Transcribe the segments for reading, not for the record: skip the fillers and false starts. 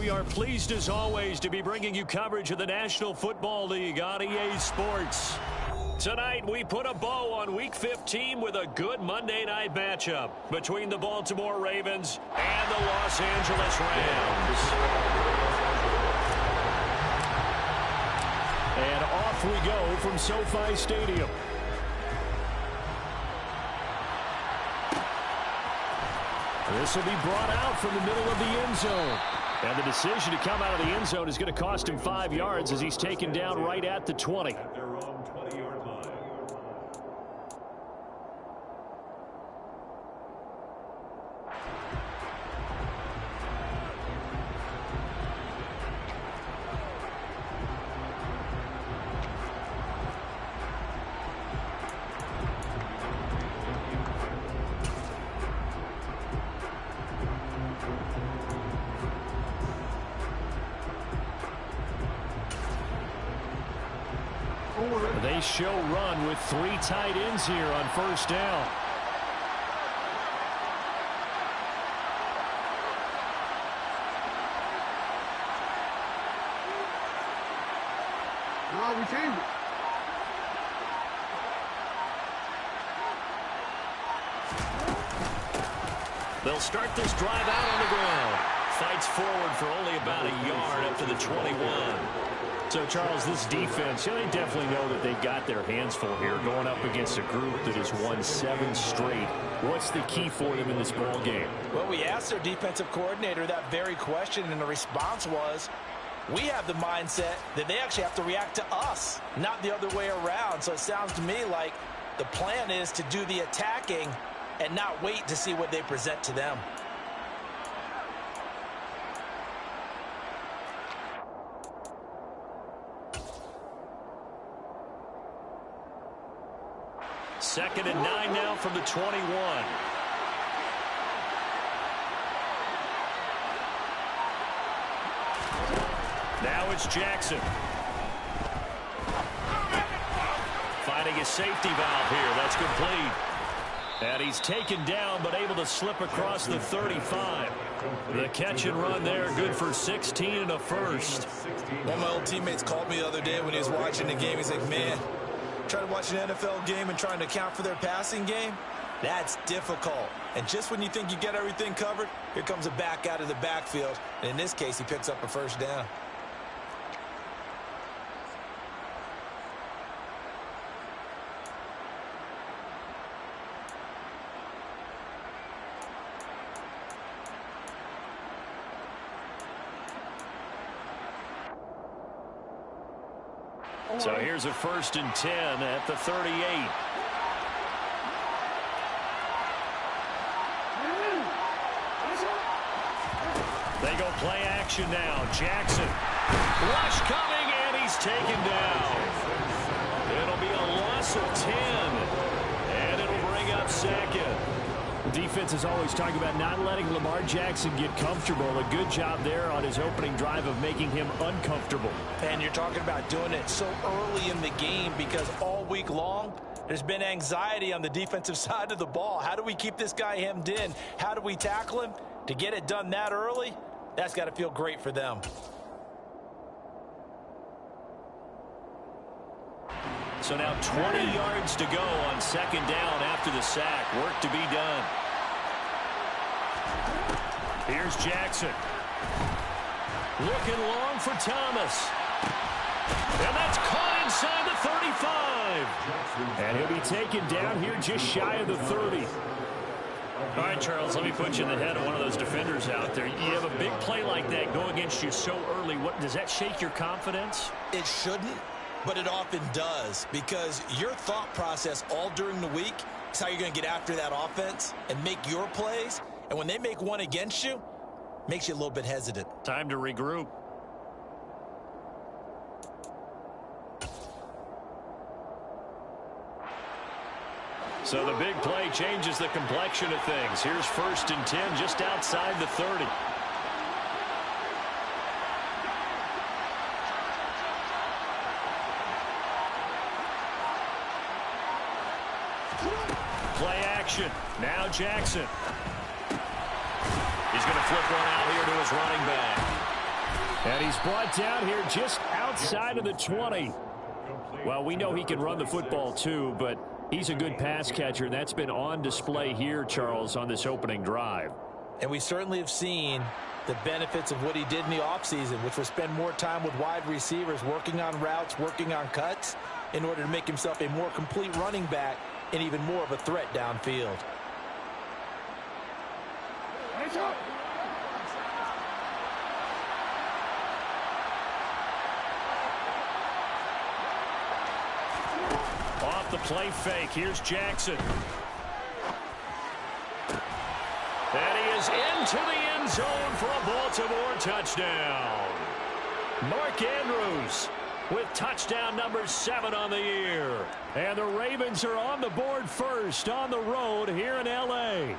we are pleased as always to be bringing you coverage of the National Football League on EA Sports. Tonight, we put a bow on Week 15 with a good Monday night matchup between the Baltimore Ravens and the Los Angeles Rams. And off we go from SoFi Stadium. This will be brought out from the middle of the end zone. And the decision to come out of the end zone is going to cost him 5 yards as he's taken down right at the 20. At their own 20-yard line. They show run with 3 tight ends here on first down. No, we changed it. They'll start this drive out on the ground. Fights forward for only about a yard up to the 21. So, Charles, this defense, they definitely know that they've got their hands full here going up against a group that has won 7 straight. What's the key for them in this ball game? Well, we asked their defensive coordinator that very question, and the response was, we have the mindset that they actually have to react to us, not the other way around. So it sounds to me like the plan is to do the attacking and not wait to see what they present to them. Second and 9 now from the 21. Now it's Jackson. Finding a safety valve here. That's complete. And he's taken down but able to slip across the 35. The catch and run there, good for 16 and a first. One of my old teammates called me the other day when he was watching the game. He's like, man, trying to watch an NFL game and trying to account for their passing game, that's difficult. And just when you think you get everything covered, here comes a back out of the backfield. And in this case, he picks up a first down. So here's a 1st and 10 at the 38. They go play action now. Jackson. Rush coming, and he's taken down. It'll be a loss of 10. And it'll bring up 2nd. Defense is always talking about not letting Lamar Jackson get comfortable. A good job there on his opening drive of making him uncomfortable. And you're talking about doing it so early in the game because all week long, there's been anxiety on the defensive side of the ball. How do we keep this guy hemmed in? How do we tackle him? To get it done that early, that's got to feel great for them. So now 20 yards to go on 2nd down after the sack. Work to be done. Here's Jackson. Looking long for Thomas. And that's caught inside the 35. And he'll be taken down here just shy of the 30. All right, Charles, let me put you in the head of one of those defenders out there. You have a big play like that go against you so early. What does that shake your confidence? It shouldn't, but it often does because your thought process all during the week is how you're going to get after that offense and make your plays. And when they make one against you, it makes you a little bit hesitant. Time to regroup. So the big play changes the complexion of things. Here's 1st and 10 just outside the 30. Play action. Now Jackson. He's going to flip one out here to his running back. And he's brought down here just outside of the 20. Well, we know he can run the football too, but he's a good pass catcher, and that's been on display here, Charles, on this opening drive. And we certainly have seen the benefits of what he did in the offseason, which was spend more time with wide receivers, working on routes, working on cuts, in order to make himself a more complete running back and even more of a threat downfield. Off the play fake, here's Jackson. And he is into the end zone for a Baltimore touchdown. Mark Andrews with touchdown number 7 on the year. And the Ravens are on the board first on the road here in L.A.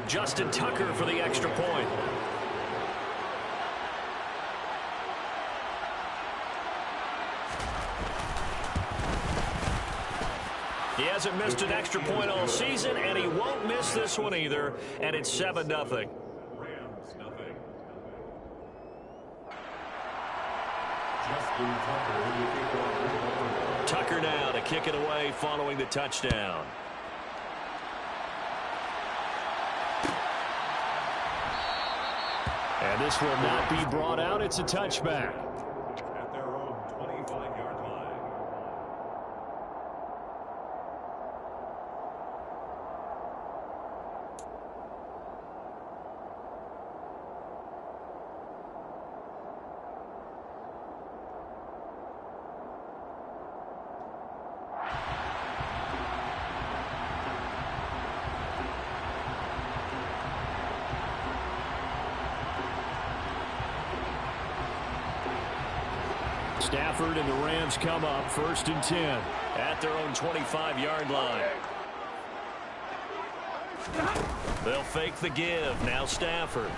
Justin Tucker for the extra point. He hasn't missed an extra point all season, and he won't miss this one either, and it's 7-0. Rams, nothing. Tucker now to kick it away following the touchdown. And this will not be brought out. It's a touchback. At their own 25-yard line. Stafford and the Rams come up 1st and 10 at their own 25-yard line. They'll fake the give. Now Stafford.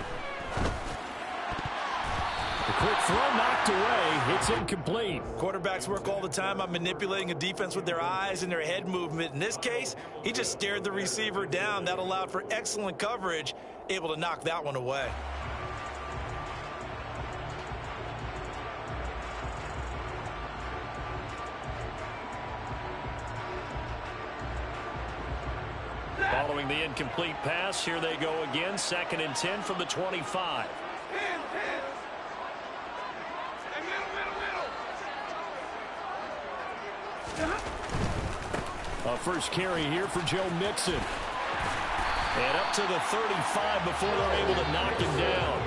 The quick throw knocked away. It's incomplete. Quarterbacks work all the time on manipulating a defense with their eyes and their head movement. In this case, he just stared the receiver down. That allowed for excellent coverage, able to knock that one away. Following the incomplete pass, here they go again. 2nd and 10 from the 25. A first carry here for Joe Mixon. And up to the 35 before they're able to knock him down.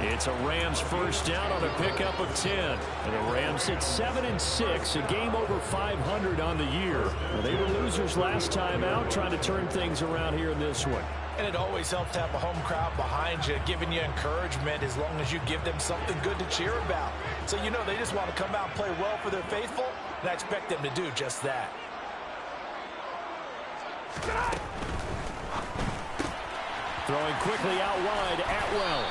It's a Rams first down on a pickup of 10. And the Rams sit 7-6, a game over 500 on the year. Well, they were losers last time out, trying to turn things around here in this one. And it always helps to have a home crowd behind you, giving you encouragement as long as you give them something good to cheer about. So you know they just want to come out and play well for their faithful, and I expect them to do just that. Throwing quickly out wide, Atwell.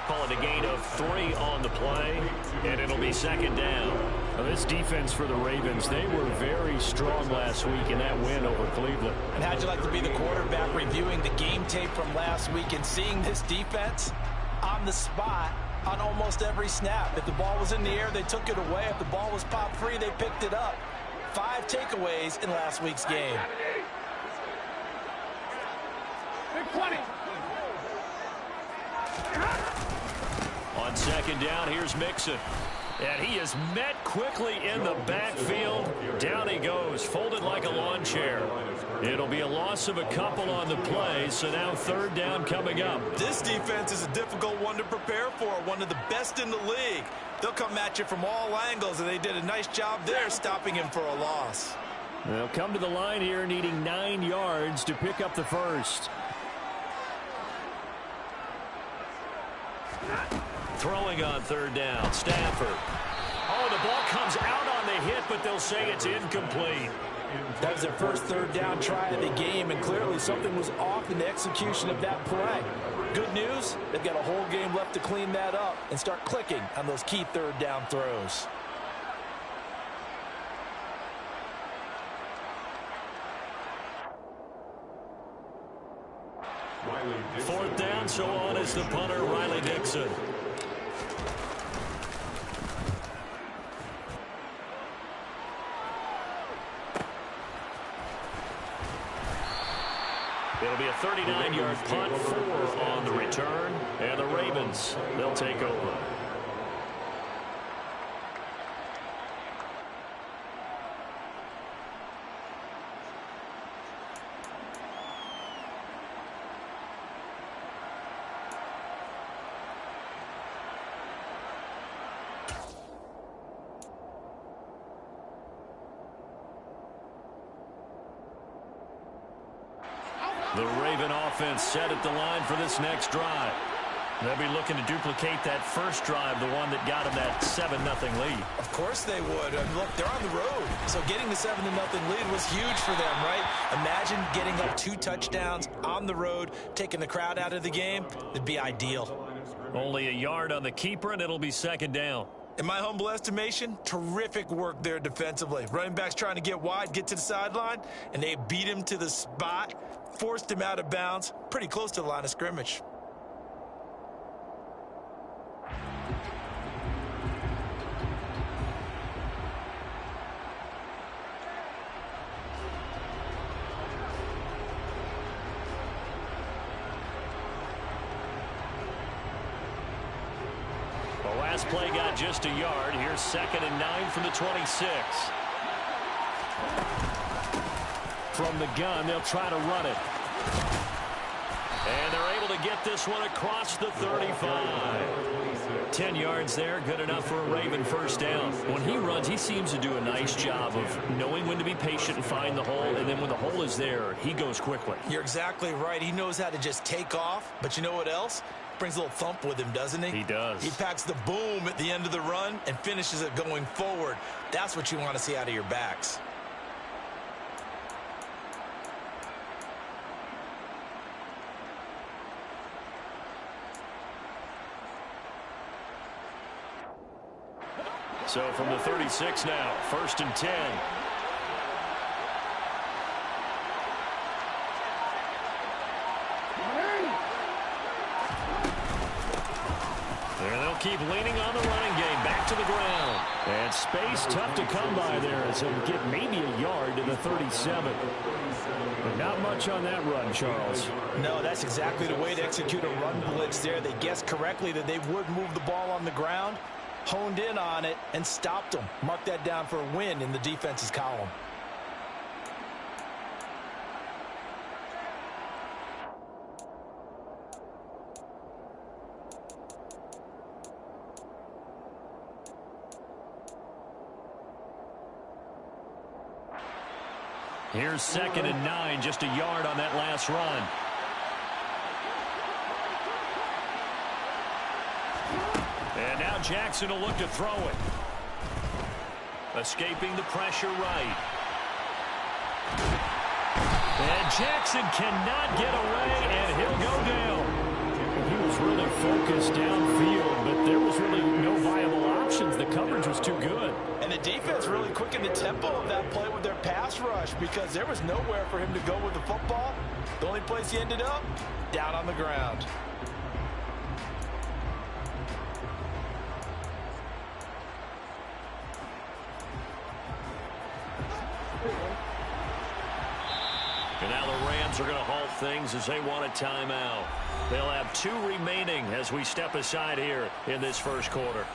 Call it a gain of 3 on the play, and it'll be 2nd down. Now, this defense for the Ravens, they were very strong last week in that win over Cleveland. And how'd you like to be the quarterback reviewing the game tape from last week and seeing this defense on the spot on almost every snap? If the ball was in the air, they took it away. If the ball was popped free, they picked it up. 5 takeaways in last week's game. Big 20. On 2nd down, here's Mixon. And he is met quickly in the backfield. Down he goes, folded like a lawn chair. It'll be a loss of a couple on the play, so now 3rd down coming up. This defense is a difficult one to prepare for, one of the best in the league. They'll come at you from all angles, and they did a nice job there stopping him for a loss. They'll come to the line here needing 9 yards to pick up the first. Throwing on 3rd down, Stafford. Oh, the ball comes out on the hit, but they'll say it's incomplete. That was their first 3rd down try of the game, and clearly something was off in the execution of that play. Good news, they've got a whole game left to clean that up and start clicking on those key 3rd down throws. Riley Dixon. 4th down, so on is the punter, Riley Dixon. It'll be a 39-yard punt, 4 on the return, and the Ravens, they'll take over. The Raven offense set at the line for this next drive. They'll be looking to duplicate that first drive, the one that got them that 7-0 lead. Of course they would. Look, they're on the road. So getting the 7-0 lead was huge for them, right? Imagine getting up 2 touchdowns on the road, taking the crowd out of the game. It'd be ideal. Only a yard on the keeper, and it'll be 2nd down. In my humble estimation, terrific work there defensively. Running backs trying to get wide, get to the sideline, and they beat him to the spot, forced him out of bounds, pretty close to the line of scrimmage. The last play got just a yard. Here's 2nd and 9 from the 26. From the gun, they'll try to run it. And they're able to get this one across the 35. 10 yards there, good enough for a Raven first down. When he runs, he seems to do a nice job of knowing when to be patient and find the hole, and then when the hole is there, he goes quickly. You're exactly right. He knows how to just take off, but you know what else? Brings a little thump with him, doesn't he? He does. He packs the boom at the end of the run and finishes it going forward. That's what you want to see out of your backs. So from the 36 now, 1st and 10. And they'll keep leaning on the running game, back to the ground. And space tough to come by there as he'll get maybe a yard to the 37. But not much on that run, Charles. No, that's exactly the way to execute a run blitz there. They guessed correctly that they would move the ball on the ground, honed in on it, and stopped them. Mark that down for a win in the defense's column. Here's 2nd and 9, just a yard on that last run. And now Jackson will look to throw it. Escaping the pressure right. And Jackson cannot get away, and he'll go down. He was really focused downfield, but there was really no viable options. The coverage was too good. And the defense really quickened the tempo of that play with their pass rush because there was nowhere for him to go with the football. The only place he ended up, down on the ground. And now the Rams are going to halt things as they want a timeout. They'll have 2 remaining as we step aside here in this first quarter.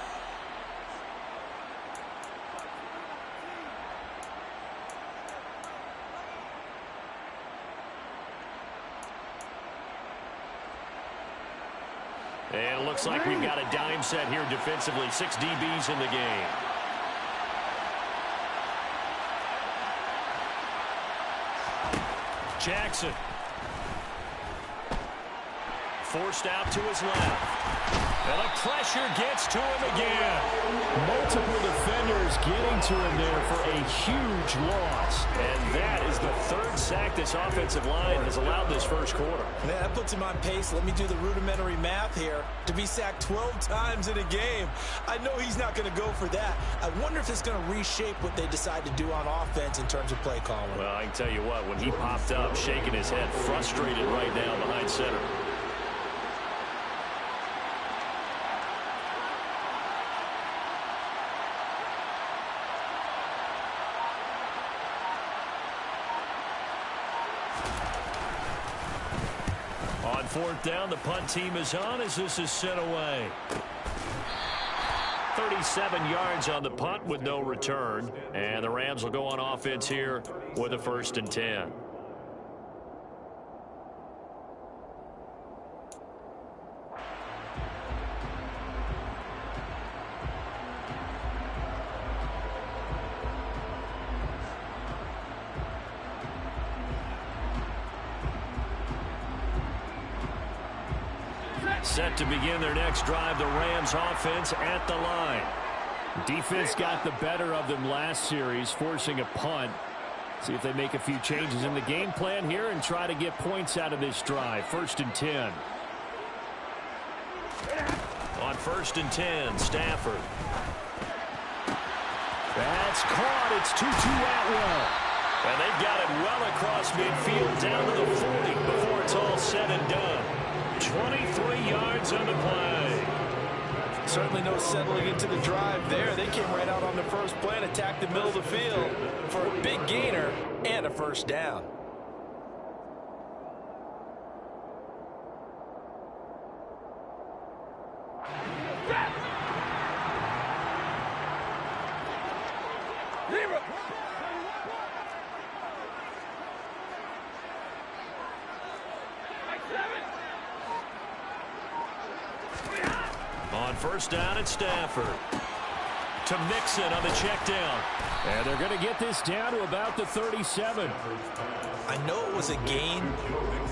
And it looks like we've got a dime set here defensively. 6 DBs in the game. Jackson. Forced out to his left. And the pressure gets to him again. Multiple defenders getting to him there for a huge loss. And that is the 3rd sack this offensive line has allowed this first quarter. Man, that puts him on pace. Let me do the rudimentary math here. To be sacked 12 times in a game, I know he's not going to go for that. I wonder if it's going to reshape what they decide to do on offense in terms of play calling. Well, I can tell you what, when he popped up, shaking his head, frustrated right now behind center. fourth down. The punt team is on as this is sent away. 37 yards on the punt with no return. And the Rams will go on offense here with a 1st and 10. Set to begin their next drive, the Rams offense at the line. Defense got the better of them last series, forcing a punt. See if they make a few changes in the game plan here and try to get points out of this drive. 1st and 10. On 1st and 10, Stafford. That's caught. It's 2-2 Atwell. And they've got it well across midfield down to the 40 before it's all said and done. 23 yards on the play. Certainly no settling into the drive there. They came right out on the first play and attacked the middle of the field for a big gainer and a 1st down. On 1st down, it's Stafford. To Mixon on the check down. And they're going to get this down to about the 37. I know it was a gain,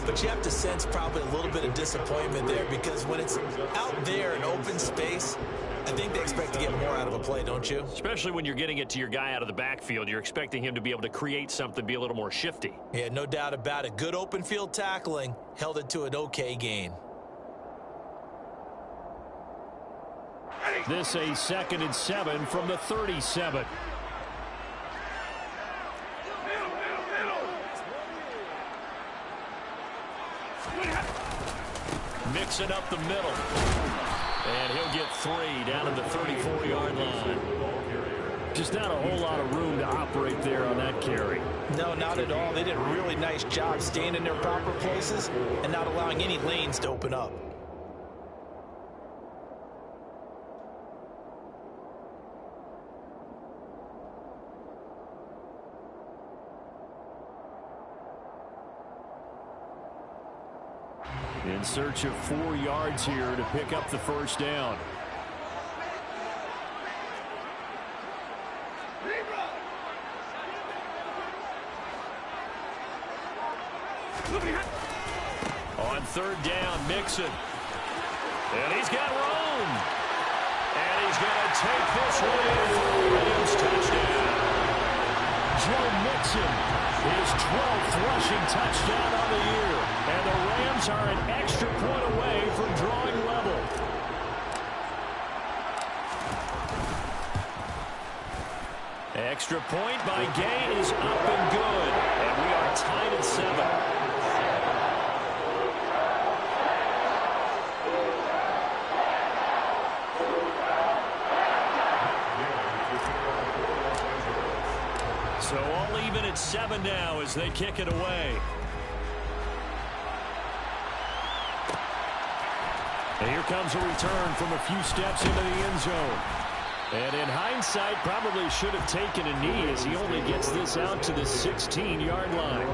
but you have to sense probably a little bit of disappointment there because when it's out there in open space, I think they expect to get more out of a play, don't you? Especially when you're getting it to your guy out of the backfield. You're expecting him to be able to create something, be a little more shifty. Yeah, no doubt about it. Good open field tackling held it to an okay gain. This a 2nd and 7 from the 37. Mixing up the middle. And he'll get 3 down at the 34-yard line. Just not a whole lot of room to operate there on that carry. No, not at all. They did a really nice job staying in their proper places and not allowing any lanes to open up. In search of 4 yards here to pick up the 1st down. On 3rd down, Mixon. And he's got room. And he's going to take this one in for a Rams touchdown. Joe Mixon, his 12th rushing touchdown on the year. And the Rams are an extra point away from drawing level. Extra point by Gay is up and good. And we are tied at 7. So all even at 7 now as they kick it away. And here comes a return from a few steps into the end zone. And in hindsight, probably should have taken a knee as he only gets this out to the 16-yard line.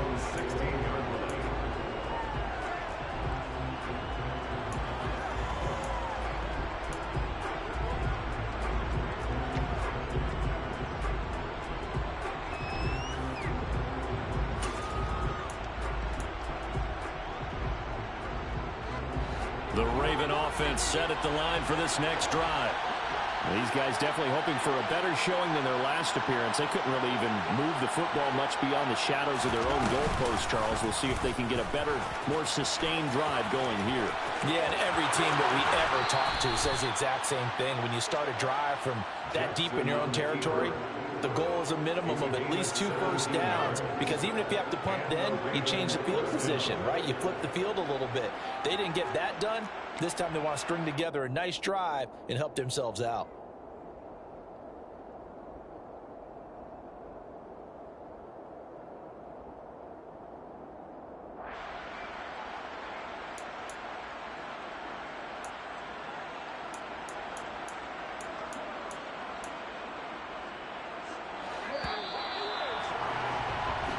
The Raven offense set at the line for this next drive. These guys definitely hoping for a better showing than their last appearance. They couldn't really even move the football much beyond the shadows of their own goalpost, Charles. We'll see if they can get a better, more sustained drive going here. Yeah, and every team that we ever talk to says the exact same thing. When you start a drive from that deep in your own territory, the goal is a minimum of at least 2 first downs, because even if you have to punt then, you change the field position, right? You flip the field a little bit. They didn't get that done. This time they want to string together a nice drive and help themselves out.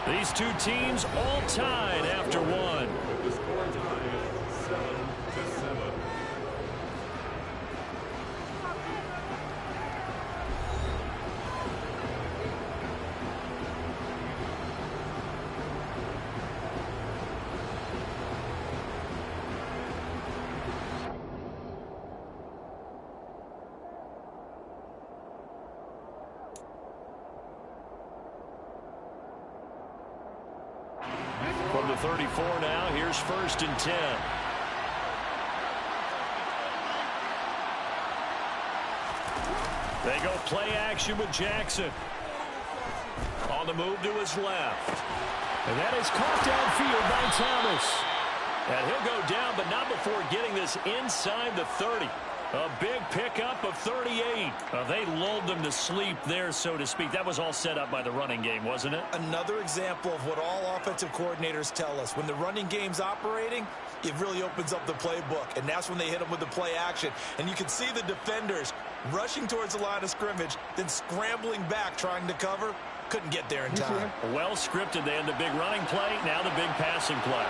These two teams all tied after one. The score ties 7-7. From the 34 now, here's 1st and 10. They go play action with Jackson. On the move to his left. And that is caught downfield by Thomas. And he'll go down, but not before getting this inside the 30. A big pickup of 38. They lulled them to sleep there, so to speak. That was all set up by the running game, wasn't it? Another example of what all offensive coordinators tell us. When the running game's operating, it really opens up the playbook. And that's when they hit them with the play action. And you can see the defenders rushing towards the line of scrimmage, then scrambling back trying to cover. Couldn't get there in time. Well scripted. They had the big running play, now the big passing play.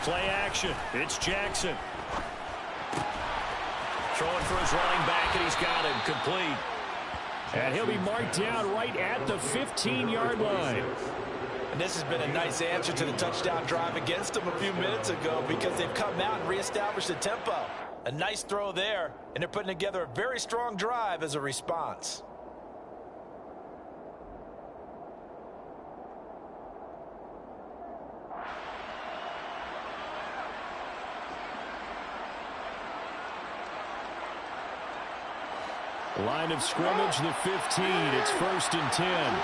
Play action. It's Jackson. Throwing for his running back, and he's got him complete. And he'll be marked down right at the 15-yard line. And this has been a nice answer to the touchdown drive against them a few minutes ago because they've come out and reestablished the tempo. A nice throw there, and they're putting together a very strong drive as a response. Line of scrimmage, the 15. It's 1st and 10.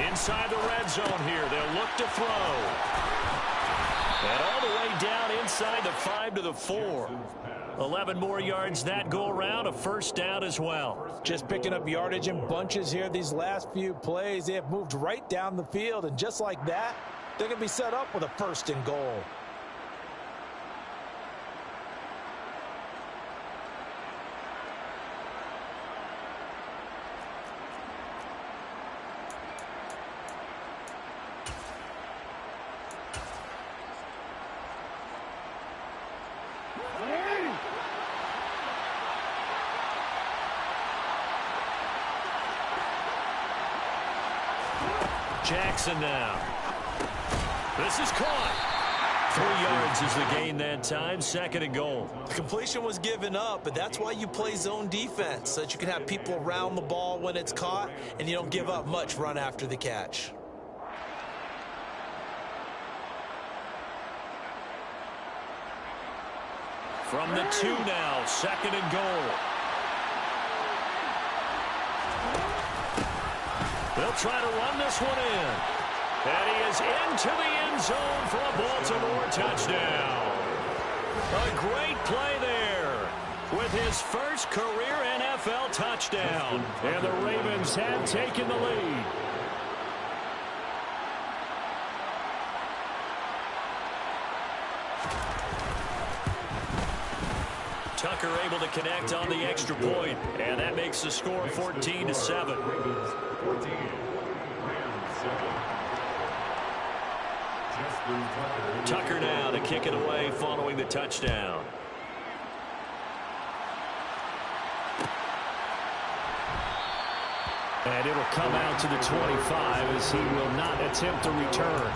Inside the red zone here. They'll look to throw. And all the way down inside the 5 to the 4. 11 more yards that go around. A 1st down as well. Just picking up yardage in bunches here these last few plays. They have moved right down the field. And just like that, they're going to be set up with a 1st and goal. Jackson now. This is caught. 3 yards is the gain that time. 2nd and goal. The completion was given up, but that's why you play zone defense, so that you can have people around the ball when it's caught, and you don't give up much run after the catch. From the 2 now. 2nd and goal. They'll try to run this one in. And he is into the end zone for a Baltimore touchdown. A great play there with his first career NFL touchdown. And the Ravens have taken the lead. Tucker able to connect on the extra point, and that makes the score 14-7. Tucker now to kick it away following the touchdown. And it'll come out to the 25 as he will not attempt to return.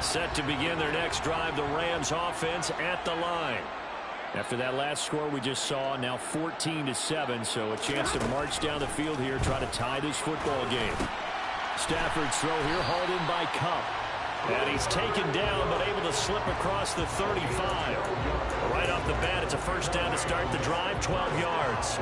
Set to begin their next drive, the Rams offense at the line. After that last score we just saw, now 14-7, so a chance to march down the field here, try to tie this football game. Stafford's throw here hauled in by Cup. And he's taken down, but able to slip across the 35. Right off the bat, it's a first down to start the drive, 12 yards.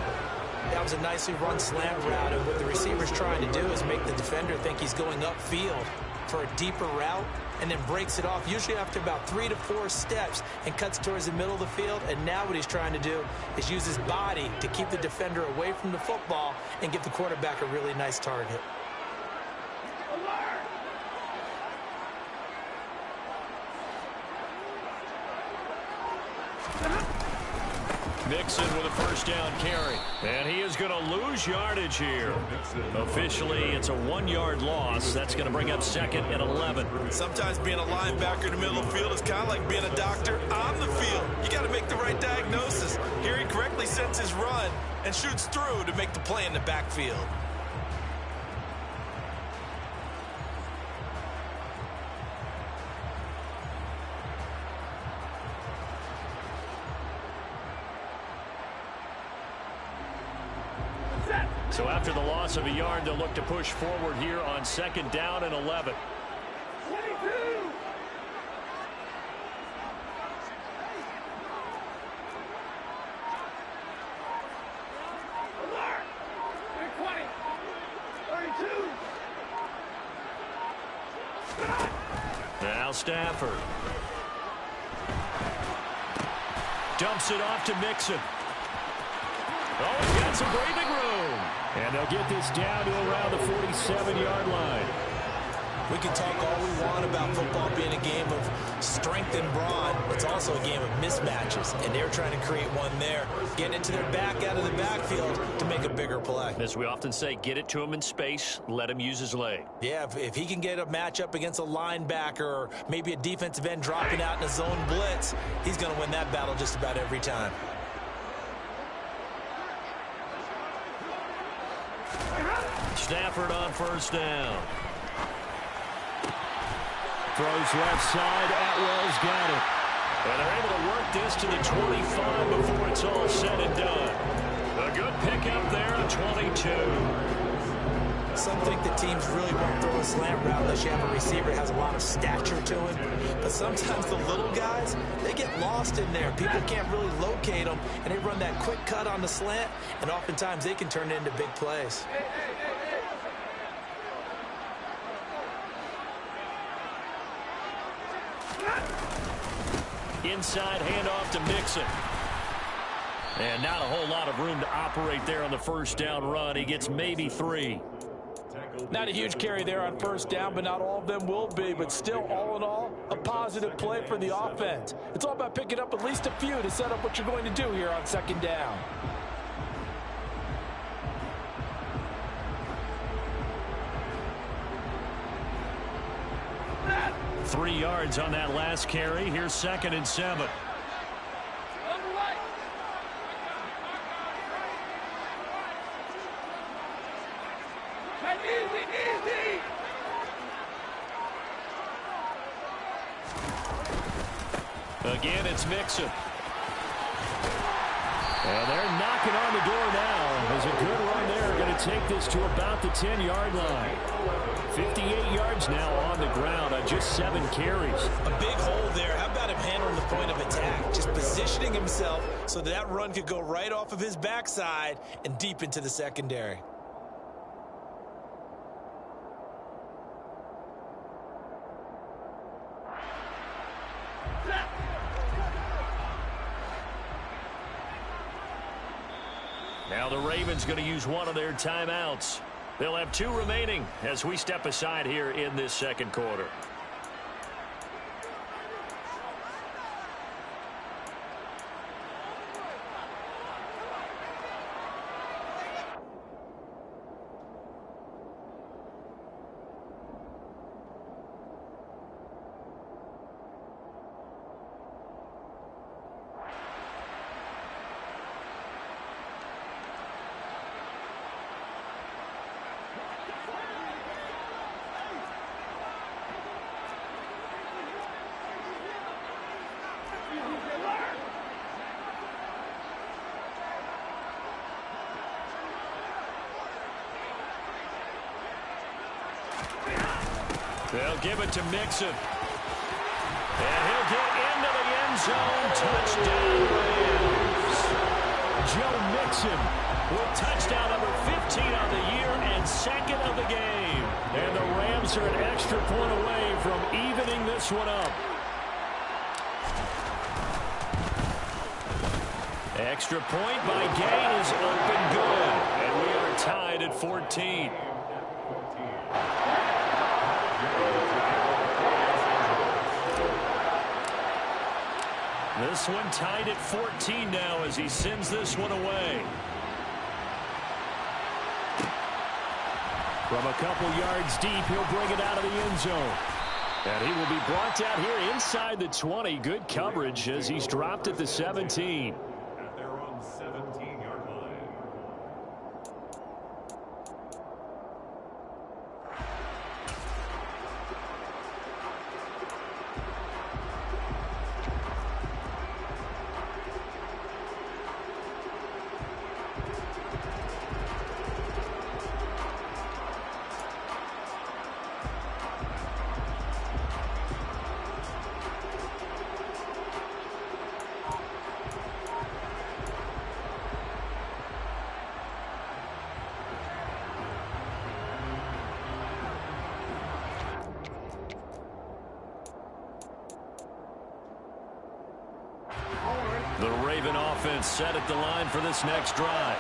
That was a nicely run slant route, and what the receiver's trying to do is make the defender think he's going upfield for a deeper route, and then breaks it off, usually after about 3 to 4 steps, and cuts towards the middle of the field. And now what he's trying to do is use his body to keep the defender away from the football and give the quarterback a really nice target. Mixon with a first down carry. And he is going to lose yardage here. Officially, it's a 1-yard loss. That's going to bring up 2nd and 11. Sometimes being a linebacker in the middle of the field is kind of like being a doctor on the field. You got to make the right diagnosis. Here he correctly sets his run and shoots through to make the play in the backfield. So after the loss of a yard, they'll look to push forward here on 2nd down and 11. 22. Alert. 20. 32. Now Stafford. Dumps it off to Mixon. Oh, he's got some breathing room. And they'll get this down to around the 47-yard line. We can talk all we want about football being a game of strength and brawn. It's also a game of mismatches, and they're trying to create one there, getting it to their back out of the backfield to make a bigger play. As we often say, get it to him in space, let him use his leg. Yeah, if he can get a matchup against a linebacker or maybe a defensive end dropping out in a zone blitz, he's going to win that battle just about every time. Stafford on first down. Throws left side. Atwell's got it. And they're able to work this to the 25 before it's all said and done. A good pickup there at 22. Some think that teams really won't throw a slant route unless you have a receiver that has a lot of stature to him. But sometimes the little guys, they get lost in there. People can't really locate them, and they run that quick cut on the slant, and oftentimes they can turn it into big plays. Inside handoff to Mixon. And not a whole lot of room to operate there on the first down run. He gets maybe 3. Not a huge carry there on first down, but not all of them will be. But still, all in all, a positive play for the offense. It's all about picking up at least a few to set up what you're going to do here on 2nd down. Set. 3 yards on that last carry. Here's 2nd and 7. On the right. Easy, easy. Again, it's Mixon. And they're knocking on the door now. There's a good run there. Going to take this to about the 10-yard line. 58 yards now on the ground on just 7 carries. A big hole there. How about him handling the point of attack? Just positioning himself so that run could go right off of his backside and deep into the secondary. Now the Ravens going to use one of their timeouts. They'll have 2 remaining as we step aside here in this 2nd quarter. They'll give it to Mixon. zone. Touchdown, Rams. Joe Mixon with touchdown number 15 on the year and second of the game. And the Rams are an extra point away from evening this one up. Extra point by Gain is up and good. And we are tied at 14. This one tied at 14 now as he sends this one away. From a couple yards deep, he'll bring it out of the end zone. And he will be brought down here inside the 20. Good coverage as he's dropped at the 17. At their own 17-yard line. The Raven offense set at the line for this next drive.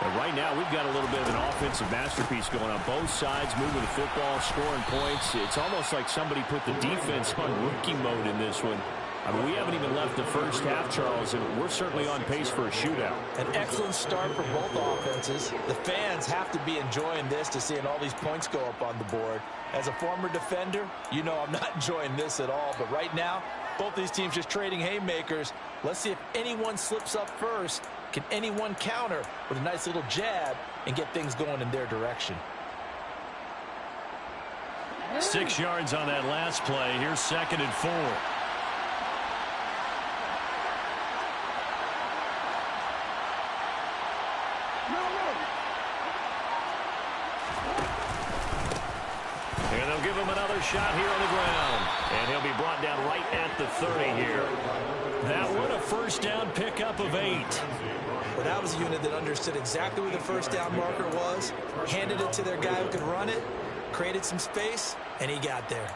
And right now, we've got a little bit of an offensive masterpiece going on. Both sides moving the football, scoring points. It's almost like somebody put the defense on rookie mode in this one. I mean, we haven't even left the first half, Charles, and we're certainly on pace for a shootout. An excellent start for both offenses. The fans have to be enjoying this to seeing all these points go up on the board. As a former defender, you know I'm not enjoying this at all. But right now, both these teams just trading haymakers. Let's see if anyone slips up first. Can anyone counter with a nice little jab and get things going in their direction? 6 yards on that last play. Here's 2nd and 4. And they'll give him another shot here on the ground. And he'll be brought down right at the 30 here. That one a first down pickup of 8. Well, that was a unit that understood exactly where the first down marker was, handed it to their guy who could run it, created some space, and he got there.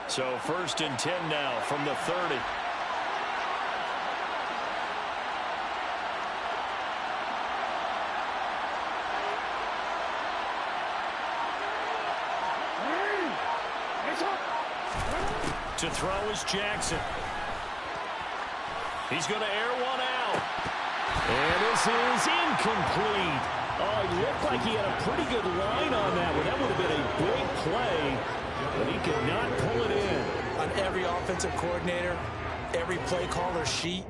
So 1st and 10 now from the 30. To throw is Jackson. He's going to air one out. And this is incomplete. Oh, it looked like he had a pretty good line on that one. That would have been a big play, but he could not pull it in. On every offensive coordinator, every play caller sheet,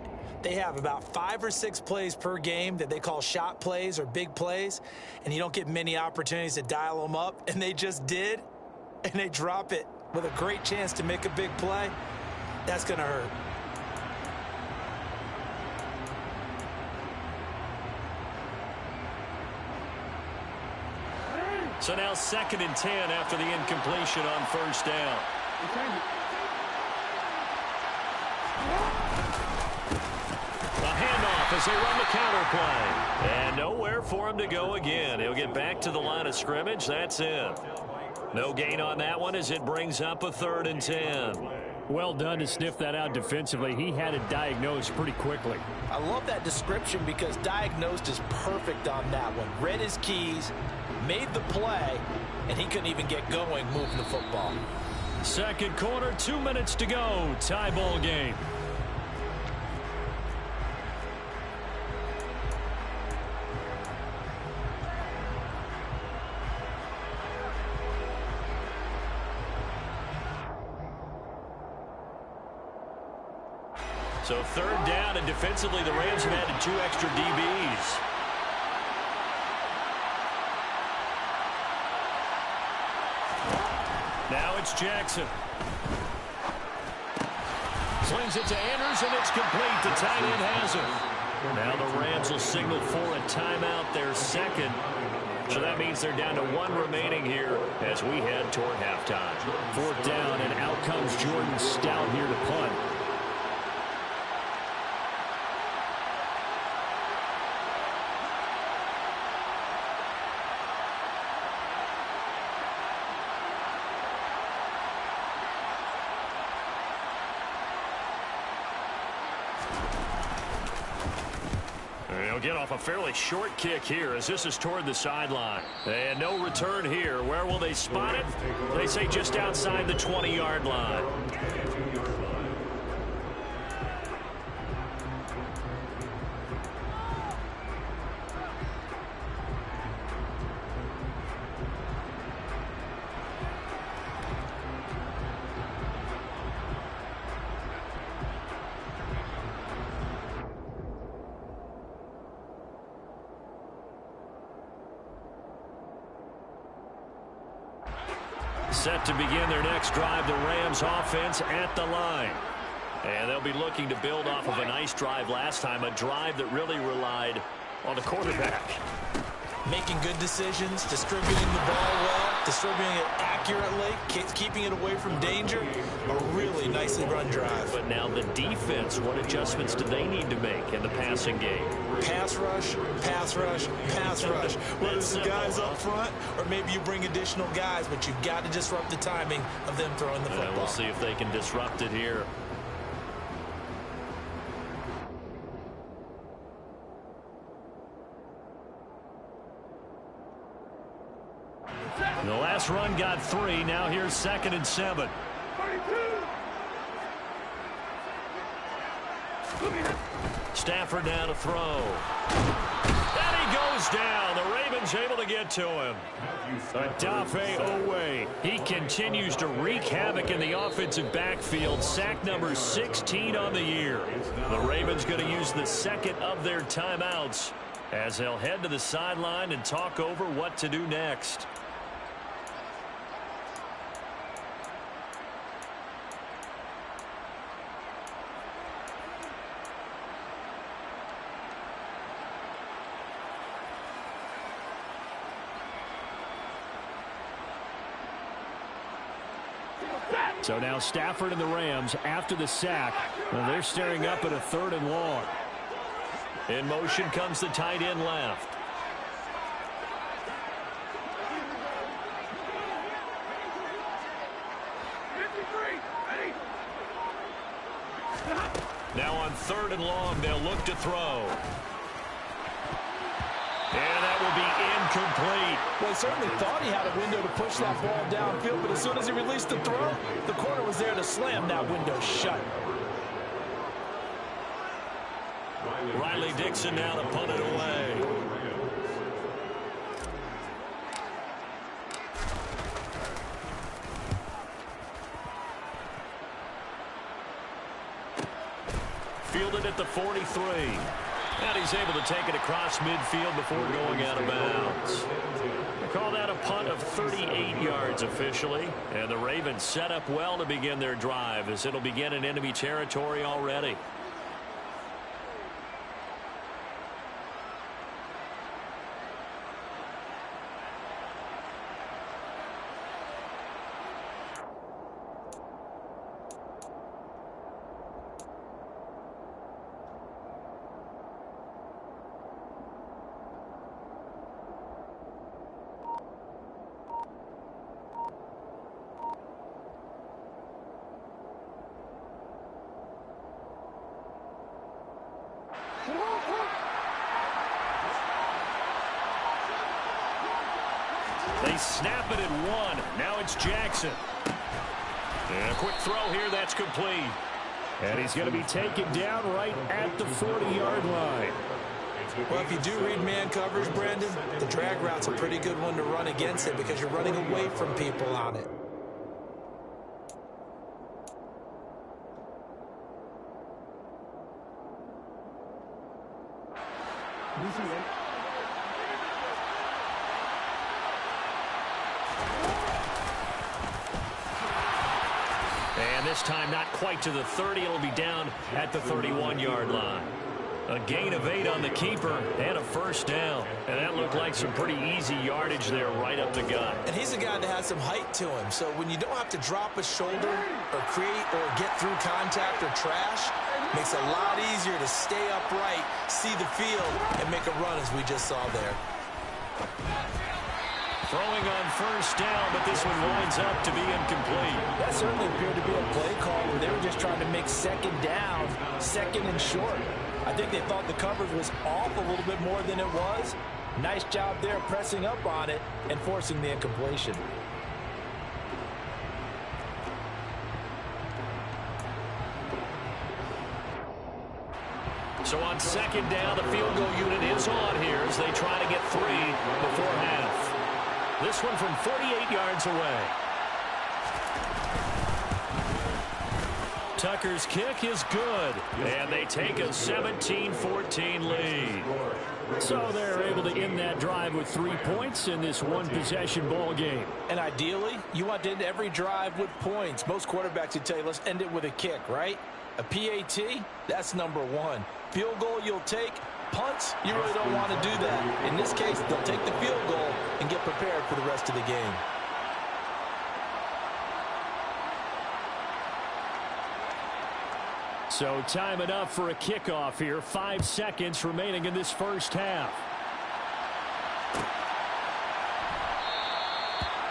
they have about 5 or 6 plays per game that they call shot plays or big plays, and you don't get many opportunities to dial them up, and they just did, and they drop it with a great chance to make a big play. That's going to hurt. So now 2nd and 10 after the incompletion on first down. A handoff as they run the counter play. And nowhere for him to go again. He'll get back to the line of scrimmage. That's it. No gain on that one as it brings up a 3rd and 10. Well done to sniff that out defensively. He had it diagnosed pretty quickly. I love that description because diagnosed is perfect on that one. Read his keys, made the play, and he couldn't even get going moving the football. 2nd quarter, 2 minutes to go. Tie ball game. So 3rd down, and defensively the Rams have added 2 extra DBs. Now it's Jackson. Slings it to Andrews, and it's complete. The tight end has it. Now the Rams will signal for a timeout, their 2nd. So that means they're down to 1 remaining here as we head toward halftime. 4th down, and out comes Jordan Stout here to punt. He'll get off a fairly short kick here as this is toward the sideline. And no return here. Where will they spot it? They say just outside the 20-yard line. Set to begin their next drive, the Rams offense at the line. And they'll be looking to build off of a nice drive last time, a drive that really relied on the quarterback. Making good decisions, distributing the ball well, distributing it accurately, keeping it away from danger. A really nicely run drive. But now the defense, what adjustments do they need to make in the passing game? Pass rush, pass rush, pass rush. Whether it's the guys up front or maybe you bring additional guys, but you've got to disrupt the timing of them throwing the football. We'll see if they can disrupt it here. The last run got 3. Now here's 2nd and 7. 32. Stafford now to throw. And he goes down. The Ravens able to get to him. Odafe Owe. He continues to wreak havoc in the offensive backfield. Sack number 16 on the year. The Ravens going to use the 2nd of their timeouts as they'll head to the sideline and talk over what to do next. So now Stafford and the Rams after the sack. Well, they're staring up at a 3rd and long. In motion comes the tight end left. Now on 3rd and long, they'll look to throw. And that will be incomplete. Well, he certainly thought he had a window to push that ball downfield, but as soon as he released the throw, the corner was there to slam that window shut. Riley Dixon now to punt it away. Fielded at the 43. And he's able to take it across midfield before going out of bounds. They call that a punt of 38 yards officially. And the Ravens set up well to begin their drive as it'll begin in enemy territory already. They snap it at 1. Now it's Jackson. And a quick throw here. That's complete. And he's going to be taken down right at the 40-yard line. Well, if you do read man coverage, Brandon, the drag route's a pretty good one to run against it because you're running away from people on it. And this time not quite to the 30. It'll be down at the 31-yard line. A gain of 8 on the keeper and a first down. And that looked like some pretty easy yardage there right up the gut. And he's a guy that has some height to him. So when you don't have to drop a shoulder or create or get through contact or trash, makes it a lot easier to stay upright, see the field, and make a run as we just saw there. Throwing on first down, but this one winds up to be incomplete. That certainly appeared to be a play call where they were just trying to make second down, second and short. I think they thought the coverage was off a little bit more than it was. Nice job there pressing up on it and forcing the incompletion. So on second down, the field goal unit is on here as they try to get 3 before half. This one from 48 yards away. Tucker's kick is good, and they take a 17-14 lead. So they're able to end that drive with 3 points in this one-possession ball game. And ideally, you want to end every drive with points. Most quarterbacks would tell you, let's end it with a kick, right? A PAT, that's number 1. Field goal you'll take. Punts, you really don't want to do that. In this case, they'll take the field goal and get prepared for the rest of the game. So time enough for a kickoff here. 5 seconds remaining in this first half.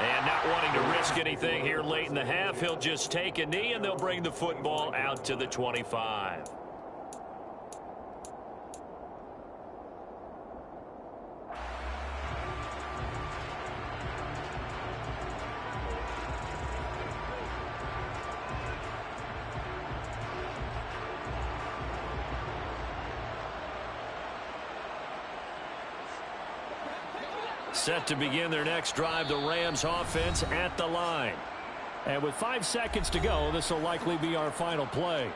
And not wanting to risk anything here late in the half, he'll just take a knee and they'll bring the football out to the 25. Set to begin their next drive, the Rams offense at the line. And with 5 seconds to go, this will likely be our final play.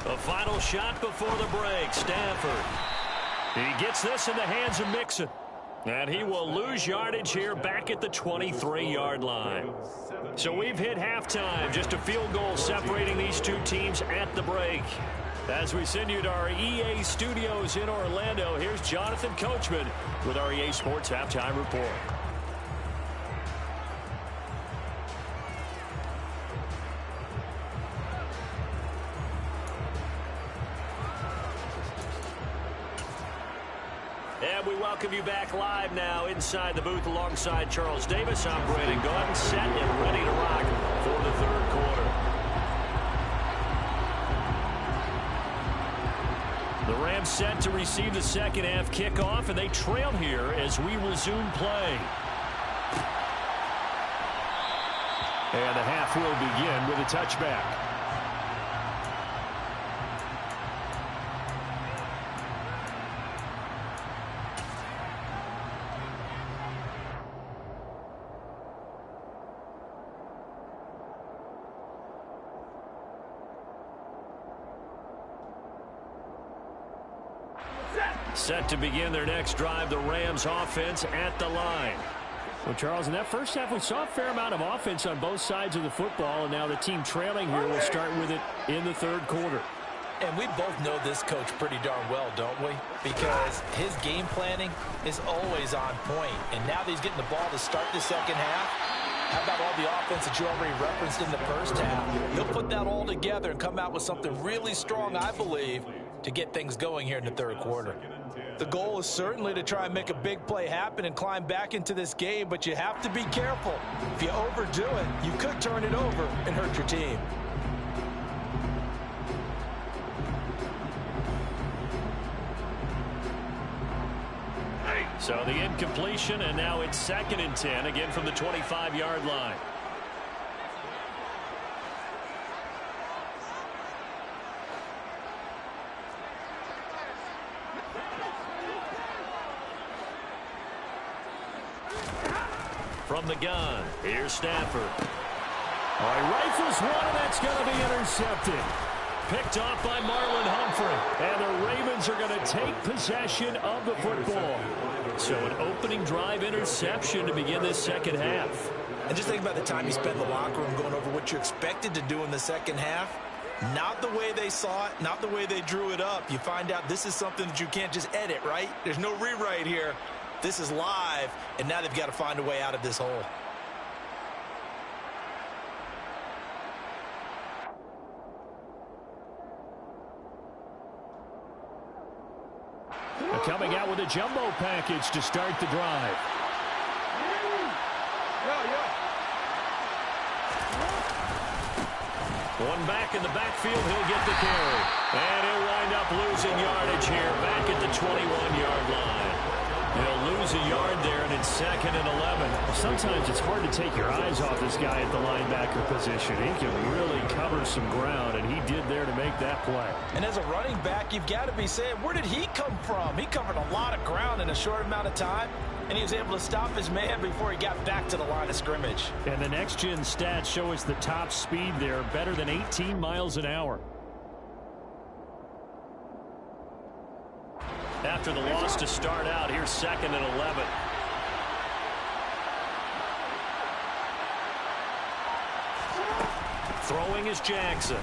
A final shot before the break. Stafford. He gets this in the hands of Mixon. And he will lose yardage here back at the 23-yard line. So we've hit halftime. Just a field goal separating these two teams at the break. As we send you to our EA studios in Orlando, here's Jonathan Coachman with our EA Sports Halftime Report. And we welcome you back live now inside the booth alongside Charles Davis. I'm Brandon Gaudin, set and ready to rock for the third quarter. The Rams set to receive the second half kickoff, and they trail here as we resume play. And the half will begin with a touchback. Set to begin their next drive, the Rams offense at the line. Well, Charles, in that first half, we saw a fair amount of offense on both sides of the football, and now the team trailing here will start with it in the third quarter. And we both know this coach pretty darn well, don't we? Because his game planning is always on point. And now that he's getting the ball to start the second half, how about all the offense that you already referenced in the first half? He'll put that all together and come out with something really strong, I believe, to get things going here in the third quarter. The goal is certainly to try and make a big play happen and climb back into this game, but you have to be careful. If you overdo it, you could turn it over and hurt your team. So the incompletion, and now it's 2nd and 10, again from the 25-yard line. From the gun, here's Stafford. All right, rifles one, and that's going to be intercepted. Picked off by Marlon Humphrey. And the Ravens are going to take possession of the football. So an opening drive interception to begin this second half. And just think about the time you spent in the locker room going over what you expected to do in the second half. Not the way they saw it, not the way they drew it up. You find out this is something that you can't just edit, right? There's no rewrite here. This is live, and now they've got to find a way out of this hole. Coming out with a jumbo package to start the drive. One back in the backfield, he'll get the carry. And he'll wind up losing yardage here back at the 21-yard line. He'll lose a yard there, and it's 2nd and 11. Sometimes it's hard to take your eyes off this guy at the linebacker position. He can really cover some ground, and he did there to make that play. And as a running back, you've got to be saying, where did he come from? He covered a lot of ground in a short amount of time, and he was able to stop his man before he got back to the line of scrimmage. And the next-gen stats show us the top speed there, better than 18 miles an hour. After the loss to start out, here's 2nd and 11. Throwing is Jackson.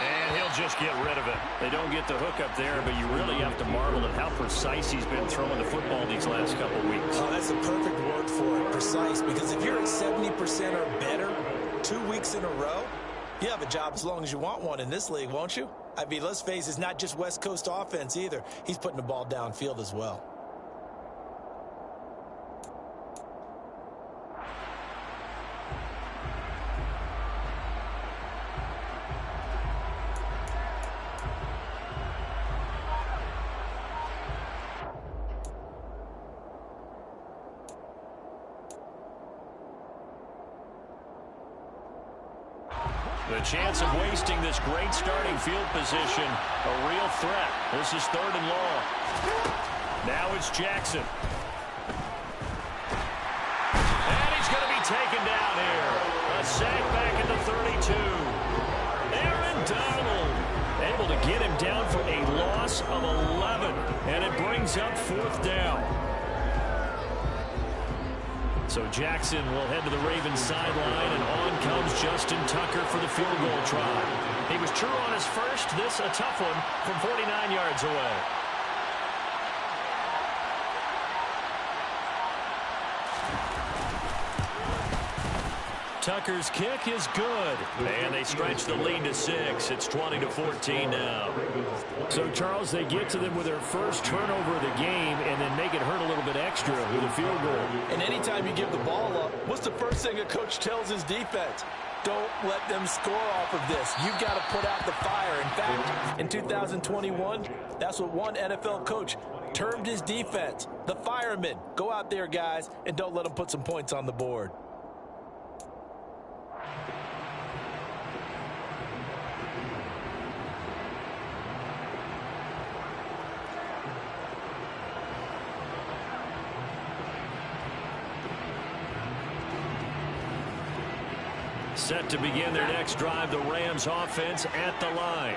And he'll just get rid of it. They don't get the hook up there, but you really have to marvel at how precise he's been throwing the football these last couple weeks. Oh, that's a perfect word for it, precise, because if you're at 70% or better 2 weeks in a row, you have a job as long as you want one in this league, won't you? I mean, let's face it, it's not just West Coast offense either. He's putting the ball downfield as well. The chance of wasting this great starting field position, a real threat. This is 3rd and long. Now it's Jackson. And he's going to be taken down here. A sack back at the 32. Aaron Donald able to get him down for a loss of 11. And it brings up 4th down. So Jackson will head to the Ravens sideline, and on comes Justin Tucker for the field goal try. He was true on his first. This a tough one from 49 yards away. Tucker's kick is good, and they stretch the lead to 6. It's 20-14 now. So, Charles, they get to them with their first turnover of the game and then make it hurt a little bit extra with a field goal. And anytime you give the ball up, what's the first thing a coach tells his defense? Don't let them score off of this. You've got to put out the fire. In fact, in 2021, that's what one NFL coach termed his defense, the firemen. Go out there, guys, and don't let them put some points on the board. Set to begin their next drive, the Rams offense at the line.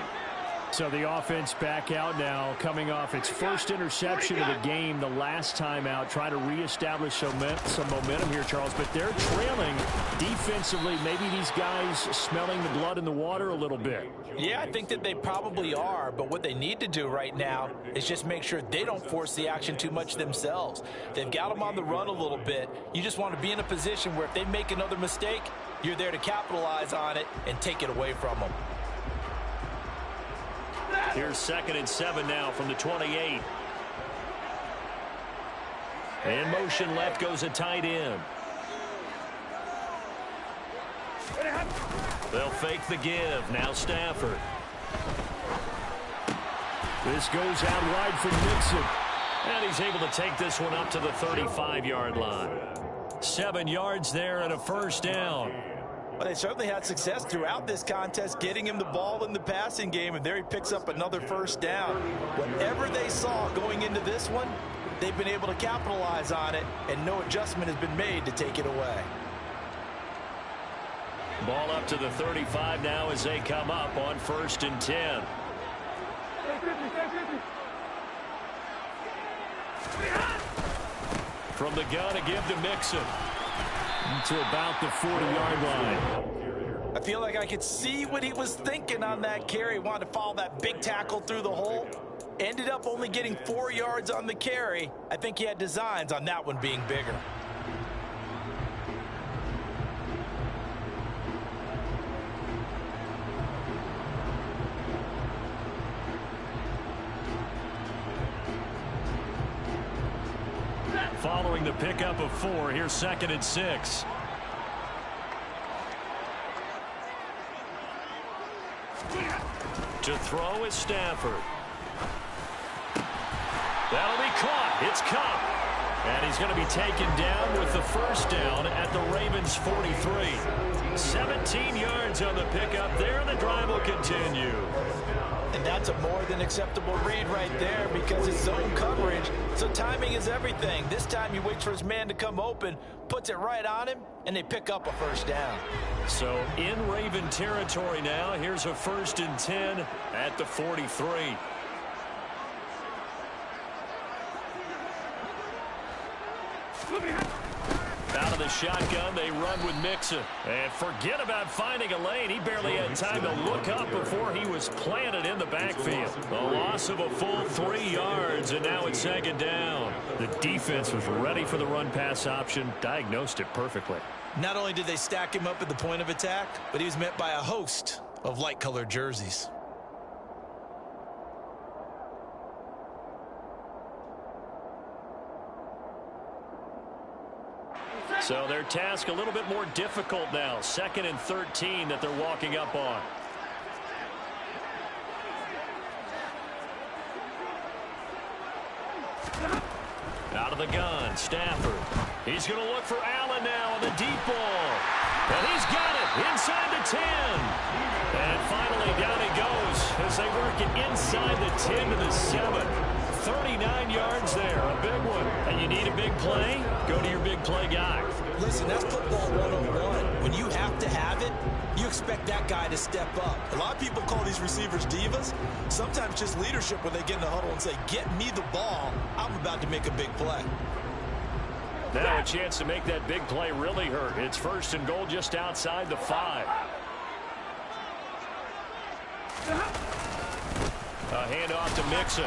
So the offense back out now, coming off its first interception of the game the last time out, trying to reestablish some momentum here, Charles. But they're trailing defensively. Maybe these guys smelling the blood in the water a little bit. Yeah, I think that they probably are. But what they need to do right now is just make sure they don't force the action too much themselves. They've got them on the run a little bit. You just want to be in a position where if they make another mistake, you're there to capitalize on it and take it away from them. Here's 2nd and 7 now from the 28. In motion left goes a tight end. They'll fake the give. Now Stafford. This goes out wide for Nixon. And he's able to take this one up to the 35-yard line. 7 yards there and a first down. Well, they certainly had success throughout this contest getting him the ball in the passing game, and there he picks up another first down. Whatever they saw going into this one, they've been able to capitalize on it, and no adjustment has been made to take it away. Ball up to the 35 now as they come up on 1st and 10. From the gun, a give to Mixon. To about the 40-yard line. I feel like I could see what he was thinking on that carry. Wanted to follow that big tackle through the hole. Ended up only getting 4 yards on the carry. I think he had designs on that one being bigger. Following the pickup of 4, here's 2nd and 6. To throw is Stafford. That'll be caught. It's Cup. And he's going to be taken down with the first down at the Ravens' 43. 17 yards on the pickup there. The drive will continue. And that's a more than acceptable read right there because it's zone coverage, so timing is everything. This time he waits for his man to come open, puts it right on him, and they pick up a first down. So in Raven territory now, here's a 1st and 10 at the 43. Out of the shotgun, they run with Mixon. And forget about finding a lane. He barely had time to look up before he was planted in the backfield. A loss of a full 3 yards, and now it's 2nd down. The defense was ready for the run-pass option, diagnosed it perfectly. Not only did they stack him up at the point of attack, but he was met by a host of light-colored jerseys. So their task a little bit more difficult now. 2nd and 13 that they're walking up on. Out of the gun, Stafford. He's going to look for Allen now on the deep ball. And he's got it inside the 10. And finally down he goes as they work it inside the 10 to the 7. 39 yards there, a big one. And you need a big play? Go to your big play guy. Listen, that's football 101. When you have to have it, you expect that guy to step up. A lot of people call these receivers divas. Sometimes just leadership when they get in the huddle and say, get me the ball. I'm about to make a big play. Now a chance to make that big play really hurt. It's 1st and goal just outside the 5. A handoff to Mixon.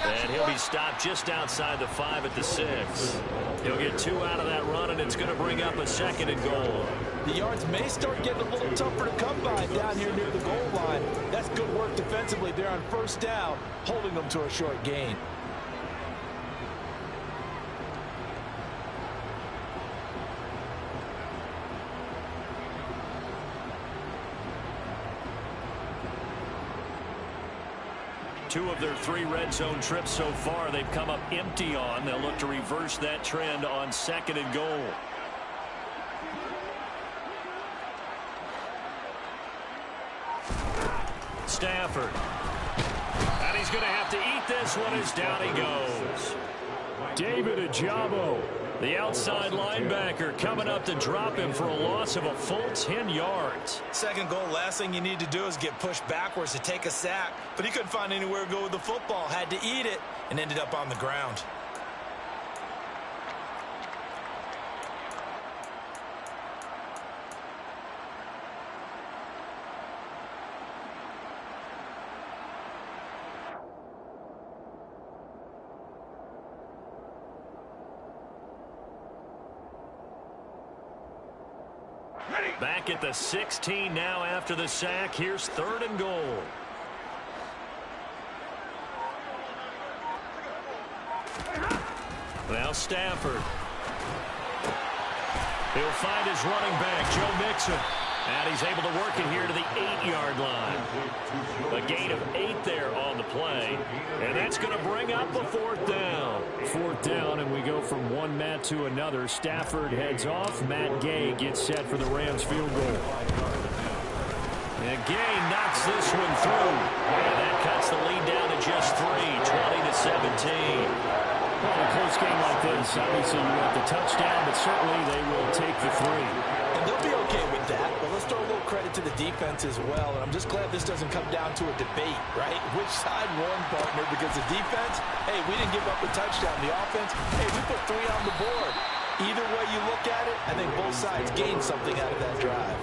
And he'll be stopped just outside the 5 at the 6. He'll get 2 out of that run, and it's going to bring up a 2nd and goal. The yards may start getting a little tougher to come by down here near the goal line. That's good work defensively there on 1st down, holding them to a short gain. Two of their 3 red zone trips so far they've come up empty on. They'll look to reverse that trend on 2nd and goal. Stafford. And he's going to have to eat this one as down he goes. David Ajabo, the outside linebacker, coming up to drop him for a loss of a full 10 yards. 2nd goal, last thing you need to do is get pushed backwards to take a sack. But he couldn't find anywhere to go with the football. Had to eat it and ended up on the ground. Back at the 16 now after the sack. Here's 3rd and goal. Now Stafford. He'll find his running back, Joe Mixon. And he's able to work it here to the 8-yard line. A gain of 8 there on the play. And that's going to bring up a 4th down. 4th down, and we go from one Matt to another. Stafford heads off. Matt Gay gets set for the Rams field goal. And Gay knocks this one through. And that cuts the lead down to just 3, 20-17. Well, in a close game like this, obviously you want the touchdown, but certainly they will take the 3. And they'll be okay with that, but let's throw a little credit to the defense as well. And I'm just glad this doesn't come down to a debate, right? Which side won, partner? Because the defense, hey, we didn't give up a touchdown. The offense, hey, we put 3 on the board. Either way you look at it, I think both sides gained something out of that drive.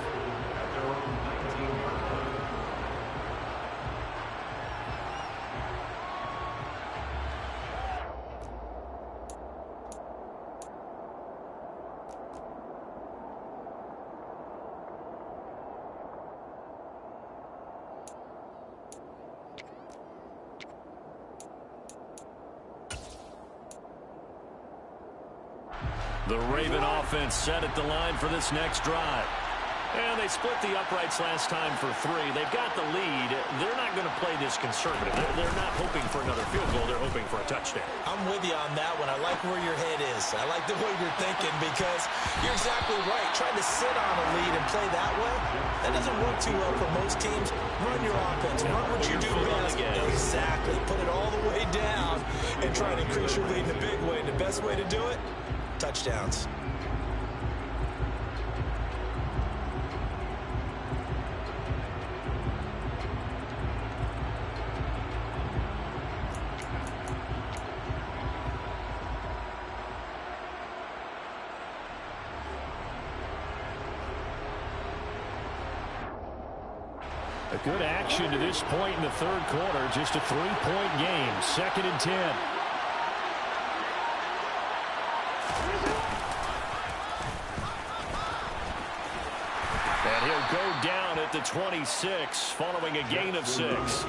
The Raven offense set at the line for this next drive. And they split the uprights last time for 3. They've got the lead. They're not going to play this conservative. They're not hoping for another field goal. They're hoping for a touchdown. I'm with you on that one. I like where your head is. I like the way you're thinking because you're exactly right. Trying to sit on a lead and play that way, that doesn't work too well for most teams. Run your offense. Run what you do best. Exactly. Put it all the way down and try to increase your lead in a big way. And the best way to do it, touchdowns. A good action to this point in the third quarter. Just a 3-point game. 2nd and 10. And he'll go down at the 26 following a gain of 6.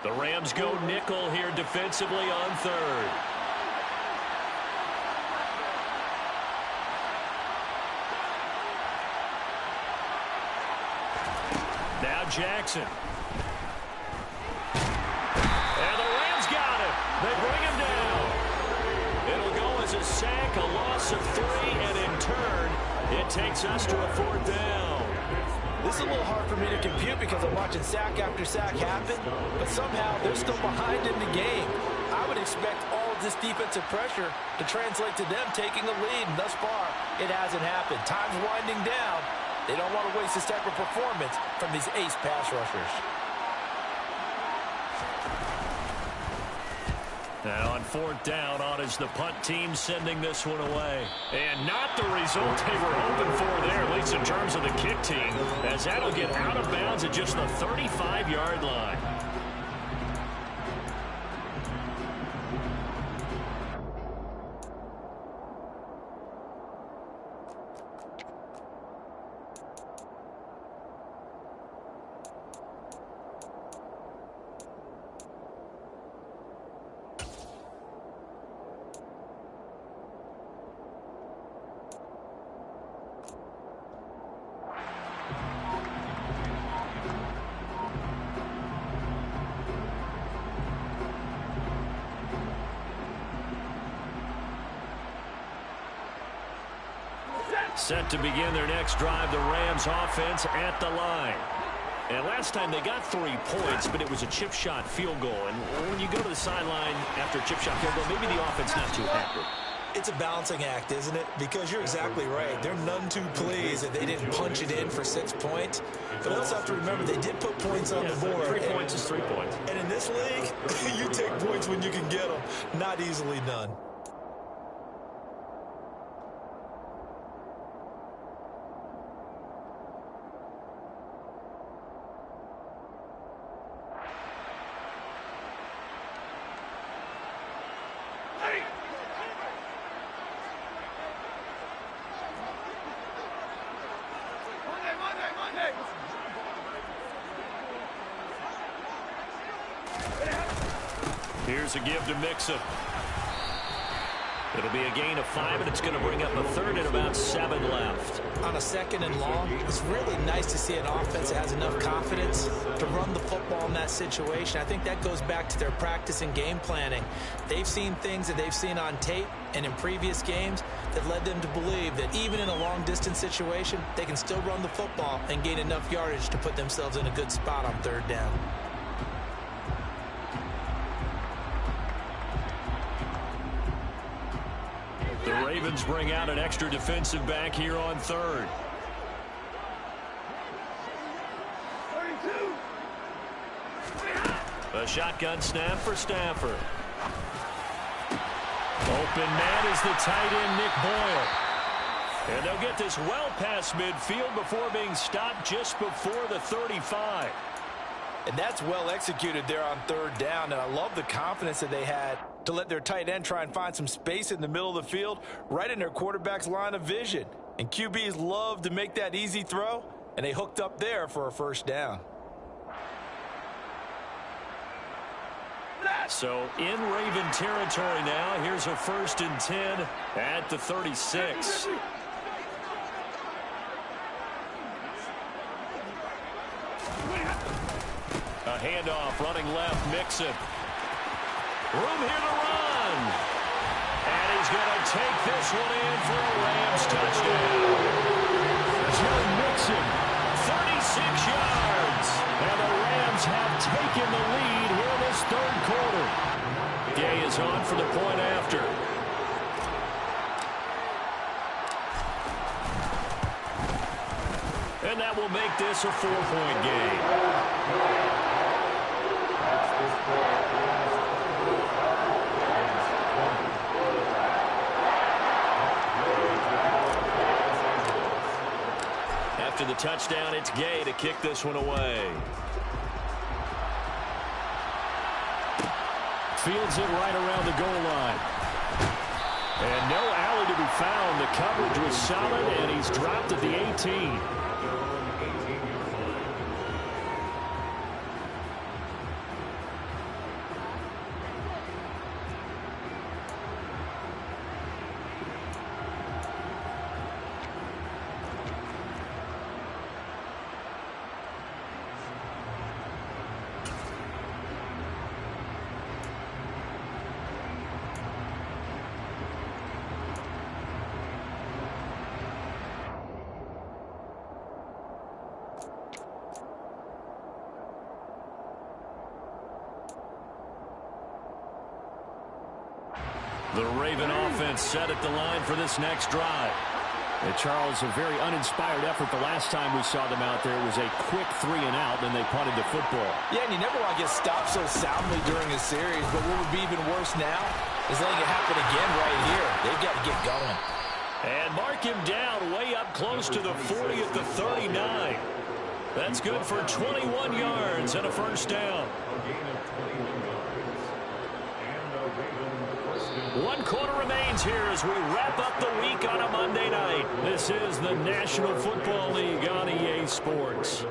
The Rams go nickel here defensively on 3rd. Now Jackson. And the Rams got him. They bring him down. It'll go as a sack, a loss of 3, and in turn, it takes us to a 4th down. This is a little hard for me to compute because I'm watching sack after sack happen, but somehow they're still behind in the game. I would expect all of this defensive pressure to translate to them taking the lead, and thus far, it hasn't happened. Time's winding down. They don't want to waste this type of performance from these ace pass rushers. Now on 4th down, on is the punt team sending this one away. And not the result they were hoping for there, at least in terms of the kick team, as that'll get out of bounds at just the 35-yard line. Set to begin their next drive, the Rams offense at the line. And last time they got 3 points, but it was a chip shot field goal. And when you go to the sideline after a chip shot field goal, maybe the offense not too happy. It's a balancing act, isn't it? Because you're exactly right. They're none too pleased that they didn't punch it in for 6 points. But I also have to remember they did put points on the board. 3 points is 3 points. And in this league, you take points when you can get them. Not easily done. Here's a give to Mixon. It'll be a gain of 5, and it's going to bring up a third and about 7 left. On a 2nd and long, it's really nice to see an offense that has enough confidence to run the football in that situation. I think that goes back to their practice and game planning. They've seen things that they've seen on tape and in previous games that led them to believe that even in a long-distance situation, they can still run the football and gain enough yardage to put themselves in a good spot on 3rd down. The Ravens bring out an extra defensive back here on 3rd. 32. A shotgun snap for Stafford. Open man is the tight end, Nick Boyle. And they'll get this well past midfield before being stopped just before the 35. And that's well executed there on 3rd down, and I love the confidence that they had to let their tight end try and find some space in the middle of the field, right in their quarterback's line of vision. And QBs love to make that easy throw, and they hooked up there for a 1st down. So in Raven territory now, here's a 1st and 10 at the 36. A handoff, running left, Mixon. Room here to run. And he's going to take this one in for a Rams touchdown. Joe Mixon, 36 yards. and the Rams have taken the lead here this 3rd quarter. Gay is on for the point after. And that will make this a 4-point game. After the touchdown, it's Gay to kick this one away. Fields it right around the goal line. And no alley to be found. The coverage was solid, and he's dropped at the 18. The Raven offense set at the line for this next drive. And Charles, a very uninspired effort the last time we saw them out there. It was a quick 3 and out, then they punted the football. Yeah, and you never want to get stopped so soundly during a series, but what would be even worse now is letting it happen again right here. They've got to get going. And mark him down way up close to the 40 at the 39. That's good for 21 yards and a 1st down. 1 quarter remains here as we wrap up the week on a Monday night. This is the National Football League on EA Sports.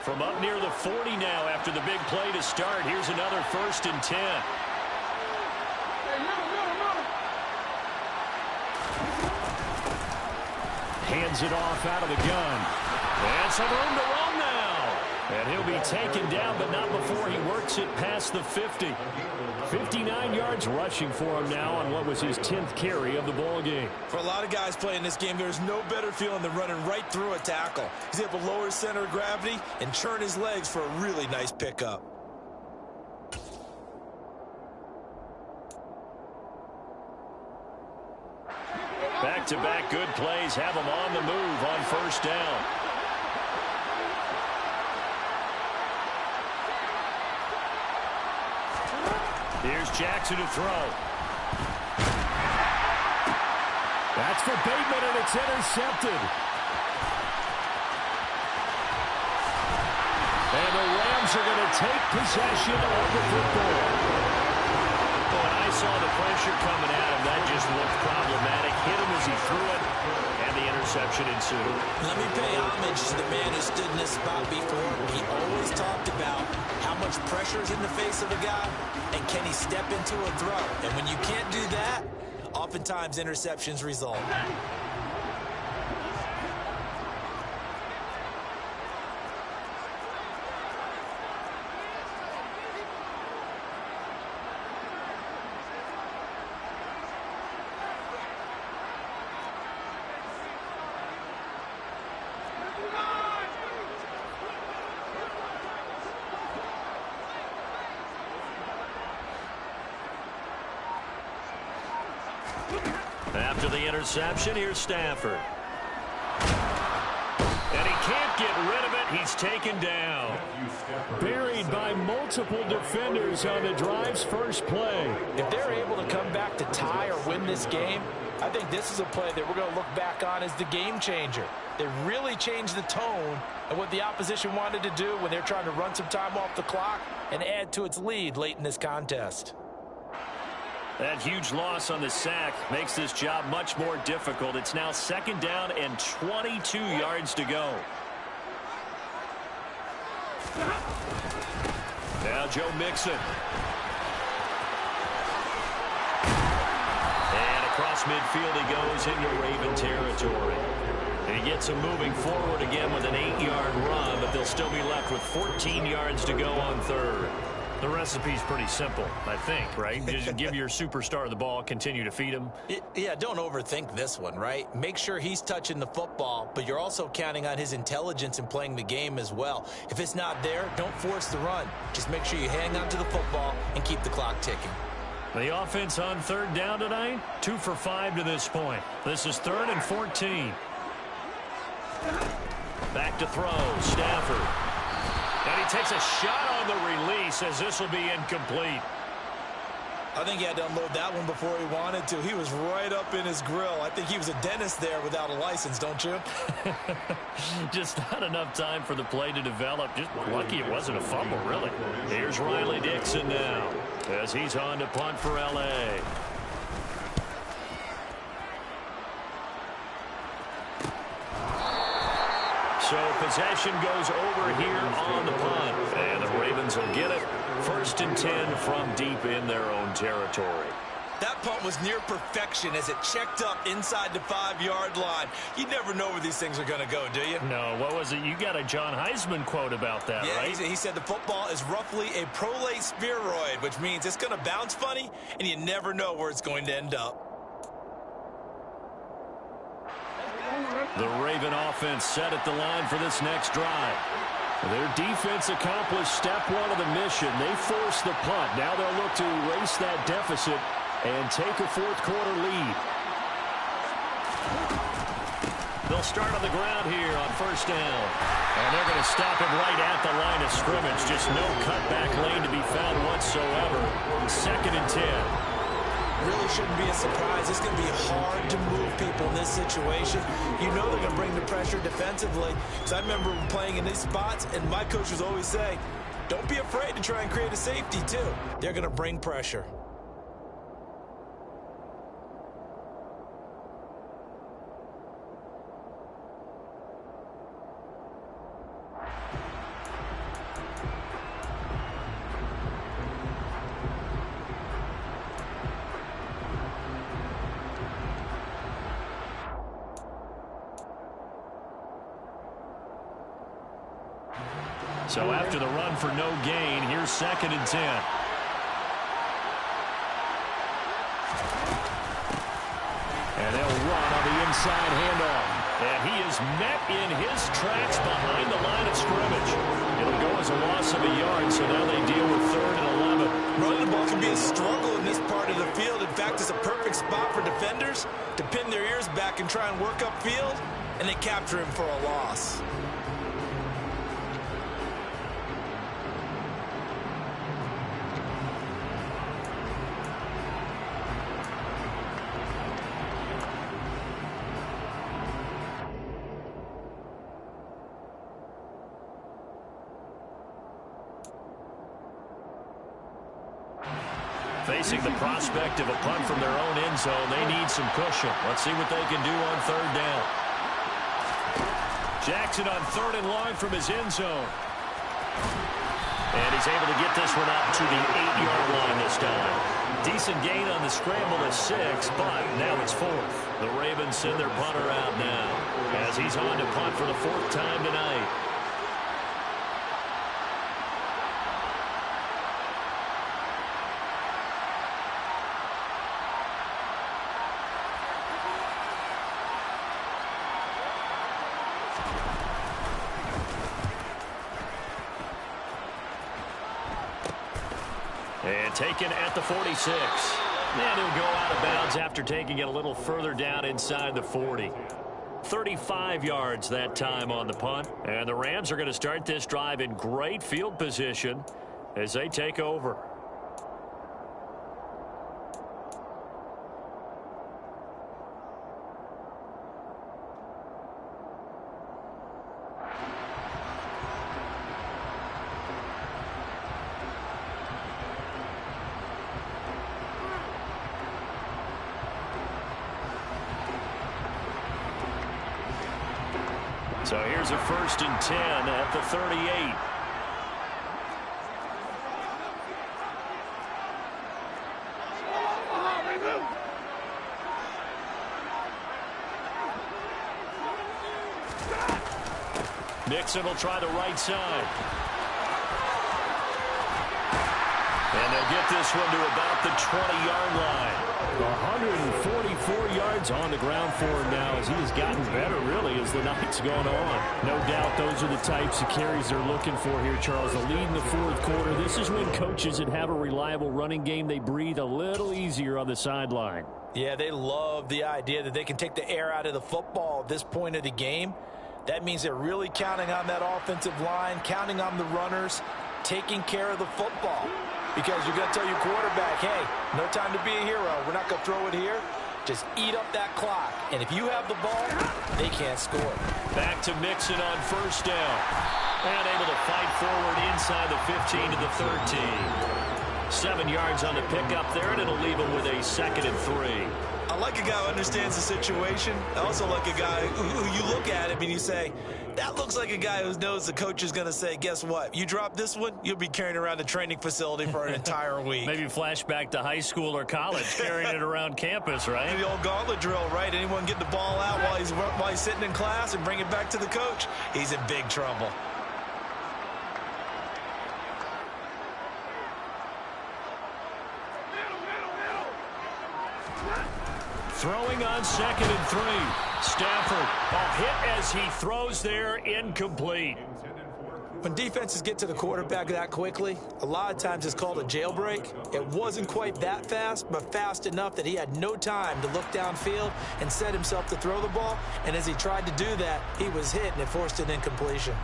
From up near the 40 now after the big play to start. Here's another 1st and 10. Hands it off out of the gun. And some room to run now. And he'll be taken down, but not before he works it past the 50. 59 yards rushing for him now on what was his 10th carry of the ball game. For a lot of guys playing this game, there's no better feeling than running right through a tackle. He's able to lower his center of gravity and churn his legs for a really nice pickup. Back-to-back good plays have him on the move on 1st down. Here's Jackson to throw. That's for Bateman, and it's intercepted. And the Ravens are going to take possession of the football. When I saw the pressure coming at him, that just looked problematic. Hit him as he threw it, and the interception ensued. Let me pay homage to the man who stood in this spot before. He always talked about how much pressure is in the face of a guy, and can he step into a throw. And when you can't do that, oftentimes interceptions result. After the interception, here's Stafford. And he can't get rid of it. He's taken down. Buried by multiple defenders on the drive's first play. If they're able to come back to tie or win this game, I think this is a play that we're going to look back on as the game changer. They really changed the tone of what the opposition wanted to do when they're trying to run some time off the clock and add to its lead late in this contest. That huge loss on the sack makes this job much more difficult. It's now 2nd down and 22 yards to go. Now Joe Mixon. And across midfield he goes into Raven territory. And he gets him moving forward again with an 8-yard run, but they'll still be left with 14 yards to go on 3rd. The recipe's pretty simple, I think, right? Just give your superstar the ball, continue to feed him. Yeah, don't overthink this one, right? Make sure he's touching the football, but you're also counting on his intelligence in playing the game as well. If it's not there, don't force the run. Just make sure you hang on to the football and keep the clock ticking. The offense on 3rd down tonight, 2 for 5 to this point. This is 3rd and 14. Back to throw, Stafford. And he takes a shot on the release as this will be incomplete. I think he had to unload that one before he wanted to. He was right up in his grill. I think he was a dentist there without a license, don't you? Just not enough time for the play to develop. Just lucky it wasn't a fumble, really. Here's Riley Dixon now as he's on to punt for L.A. So possession goes over here on the punt. And the Ravens will get it. 1st and 10 from deep in their own territory. That punt was near perfection as it checked up inside the 5-yard line. You never know where these things are going to go, do you? No, what was it? You got a John Heisman quote about that, yeah, right? He said the football is roughly a prolate spheroid, which means it's going to bounce funny, and you never know where it's going to end up. The Raven offense set at the line for this next drive. Their defense accomplished step 1 of the mission. They forced the punt. Now they'll look to erase that deficit and take a 4th quarter lead. They'll start on the ground here on 1st down. And they're going to stop him right at the line of scrimmage. Just no cutback lane to be found whatsoever. 2nd and 10. Really shouldn't be a surprise. It's going to be hard to move people in this situation. You know they're going to bring the pressure defensively. Because I remember playing in these spots, and my coach was always saying, don't be afraid to try and create a safety, too. They're going to bring pressure. So after the run for no gain, here's 2nd and 10. And they'll run on the inside handoff. And he is met in his tracks behind the line of scrimmage. It'll go as a loss of a yard, so now they deal with 3rd and 11. Running the ball can be a struggle in this part of the field. In fact, it's a perfect spot for defenders to pin their ears back and try and work upfield, and they capture him for a loss. facing the prospect of a punt from their own end zone. They need some cushion. Let's see what they can do on third down. Jackson on third and long from his end zone. And he's able to get this one up to the 8-yard line this time. Decent gain on the scramble to 6, but now it's 4th. The Ravens send their punter out now as he's on to punt for the 4th time tonight. And taken at the 46. And he'll go out of bounds after taking it a little further down inside the 40. 35 yards that time on the punt. And the Rams are going to start this drive in great field position as they take over. So here's a 1st and 10 at the 38. Mixon will try the right side. And they'll get this one to about the 20-yard line. 144 yards on the ground for him now as he has gotten better, really, as the night's gone on. No doubt those are the types of carries they're looking for here, Charles. The lead in the 4th quarter. This is when coaches that have a reliable running game, they breathe a little easier on the sideline. Yeah, they love the idea that they can take the air out of the football at this point of the game. That means they're really counting on that offensive line, counting on the runners, taking care of the football. Because you're going to tell your quarterback, hey, no time to be a hero. We're not going to throw it here. Just eat up that clock. And if you have the ball, they can't score. Back to Mixon on 1st down. And able to fight forward inside the 15 to the 13. 7 yards on the pickup there, and it'll leave him with a 2nd and 3. I like a guy who understands the situation. I also like a guy who you look at him and you say, that looks like a guy who knows the coach is going to say, guess what? You drop this one, you'll be carrying around the training facility for an entire week. Maybe flashback to high school or college, carrying it around campus, right? The old gauntlet drill, right? Anyone get the ball out while he's sitting in class and bring it back to the coach? He's in big trouble. Throwing on 2nd and 3. Stafford, a hit as he throws there, incomplete. When defenses get to the quarterback that quickly, a lot of times it's called a jailbreak. It wasn't quite that fast, but fast enough that he had no time to look downfield and set himself to throw the ball. And as he tried to do that, he was hit and it forced an incompletion.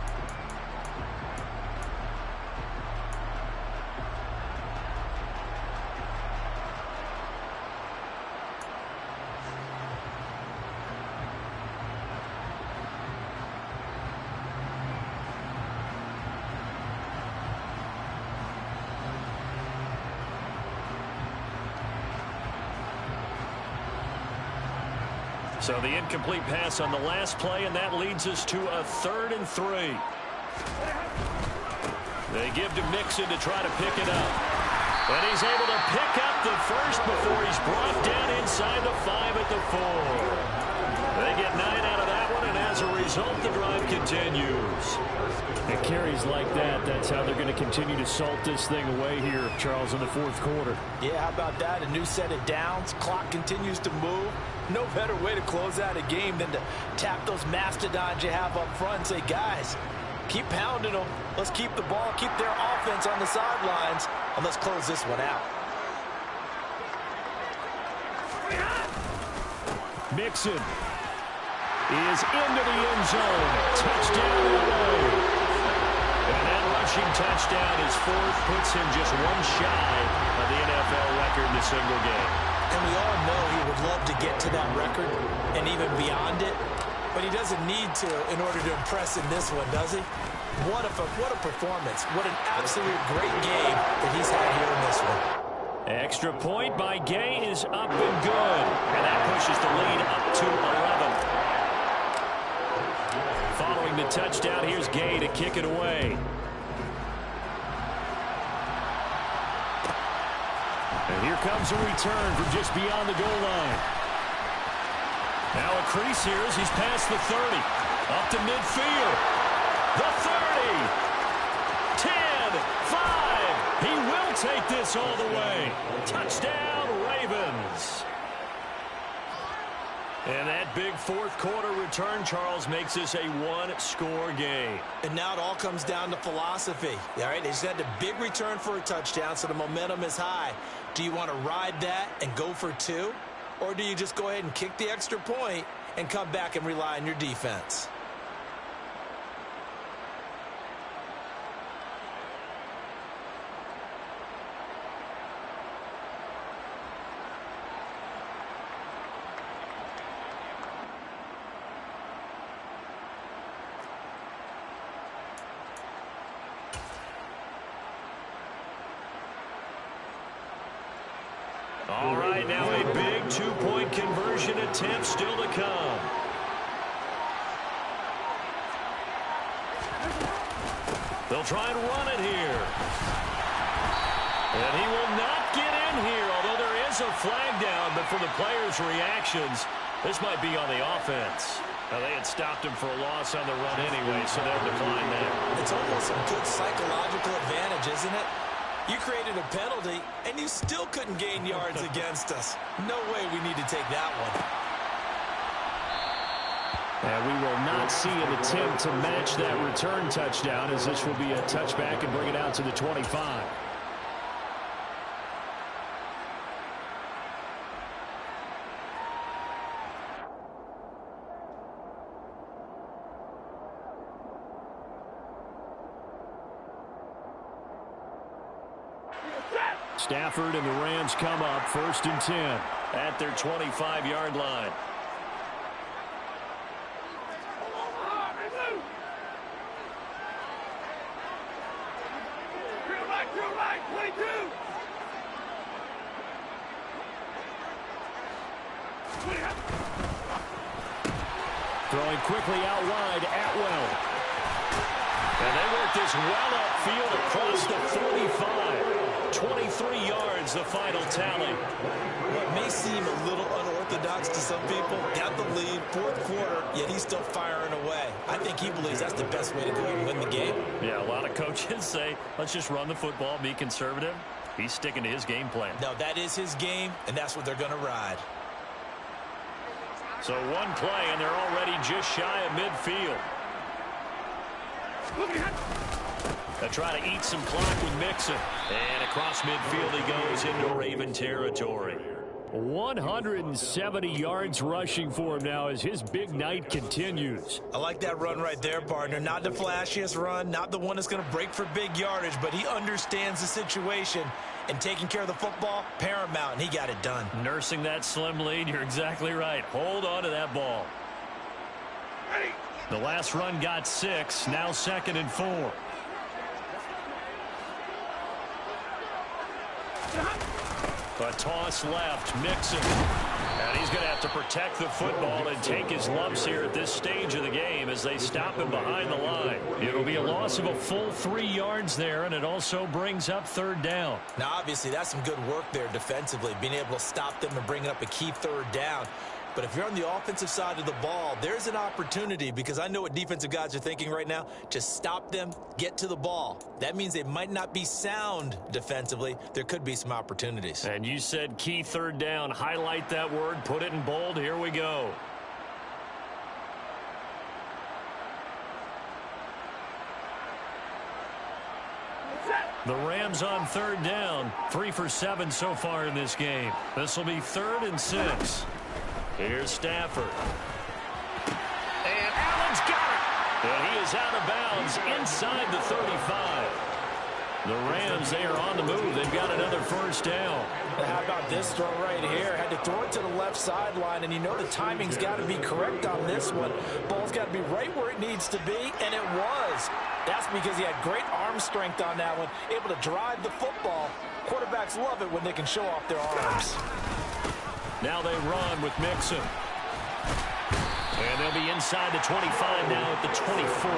So the incomplete pass on the last play, and that leads us to a 3rd and 3. They give to Mixon to try to pick it up. And he's able to pick up the first before he's brought down inside the 5 at the 4. They get 9 out of that one, and as a result, the drive continues. And carries like that, that's how they're going to continue to salt this thing away here, Charles, in the 4th quarter. Yeah, how about that? A new set of downs. Clock continues to move. No better way to close out a game than to tap those mastodons you have up front and say, guys, keep pounding them. Let's keep the ball, keep their offense on the sidelines, and let's close this one out. Mixon is into the end zone. Touchdown away. And that rushing touchdown is 4th, puts him just one shy of the NFL record in a single game. And we all know he would love to get to that record and even beyond it, but he doesn't need to in order to impress in this one, does he? What a performance. What an absolute great game that he's had here in this one. Extra point by Gay is up and good. And that pushes the lead up to 11. Following the touchdown, here's Gay to kick it away. And here comes a return from just beyond the goal line. Now a crease here as he's past the 30. Up to midfield. The 30. 10, 5. He will take this all the way. Touchdown, Ravens. And that big fourth quarter return, Charles, makes this a one-score game. And now it all comes down to philosophy. All right, they just had a big return for a touchdown, so the momentum is high. Do you want to ride that and go for two? Or do you just go ahead and kick the extra point and come back and rely on your defense? All right, now a big two-point conversion attempt still to come. They'll try and run it here. And he will not get in here, although there is a flag down. But for the players' reactions, this might be on the offense. Now, they had stopped him for a loss on the run anyway, so they'll decline that. It's almost a good psychological advantage, isn't it? You created a penalty, and you still couldn't gain yards against us. No way we need to take that one. And we will not see an attempt to match that return touchdown, as this will be a touchback and bring it out to the 25. Stafford and the Rams come up 1st and 10 at their 25-yard line. Drill right, 22. Throwing quickly out wide, Atwell. And they work this well upfield across the 45. 23 yards, the final tally. What may seem a little unorthodox to some people, got the lead, fourth quarter, yet he's still firing away. I think he believes that's the best way to go and win the game. Yeah, a lot of coaches say, let's just run the football, be conservative. He's sticking to his game plan. No, that is his game, and that's what they're going to ride. So one play, and they're already just shy of midfield. They try to eat some clock with Mixon. And across midfield he goes into Raven territory. 170 yards rushing for him now as his big night continues. I like that run right there, partner. Not the flashiest run, not the one that's going to break for big yardage, but he understands the situation, and taking care of the football, paramount, and he got it done. Nursing that slim lead, you're exactly right. Hold on to that ball. Ready. The last run got 6, now 2nd and 4. A toss left, Mixon. And he's going to have to protect the football and take his lumps here at this stage of the game as they stop him behind the line. It'll be a loss of a full 3 yards there, and it also brings up 3rd down. Now, obviously, that's some good work there defensively, being able to stop them and bringing up a key 3rd down. But if you're on the offensive side of the ball, there's an opportunity, because I know what defensive guys are thinking right now. Just stop them, get to the ball. That means they might not be sound defensively. There could be some opportunities. And you said key 3rd down. Highlight that word, put it in bold. Here we go. The Rams on 3rd down. 3 for 7 so far in this game. This will be 3rd and 6. Here's Stafford. And Allen's got it. And he is out of bounds inside the 35. The Rams, they are on the move. They've got another 1st down. How about this throw right here? Had to throw it to the left sideline, and you know the timing's got to be correct on this one. Ball's got to be right where it needs to be, and it was. That's because he had great arm strength on that one, able to drive the football Quarterbacks love it when they can show off their arms. Now they run with Mixon. And they'll be inside the 25 now at the 24.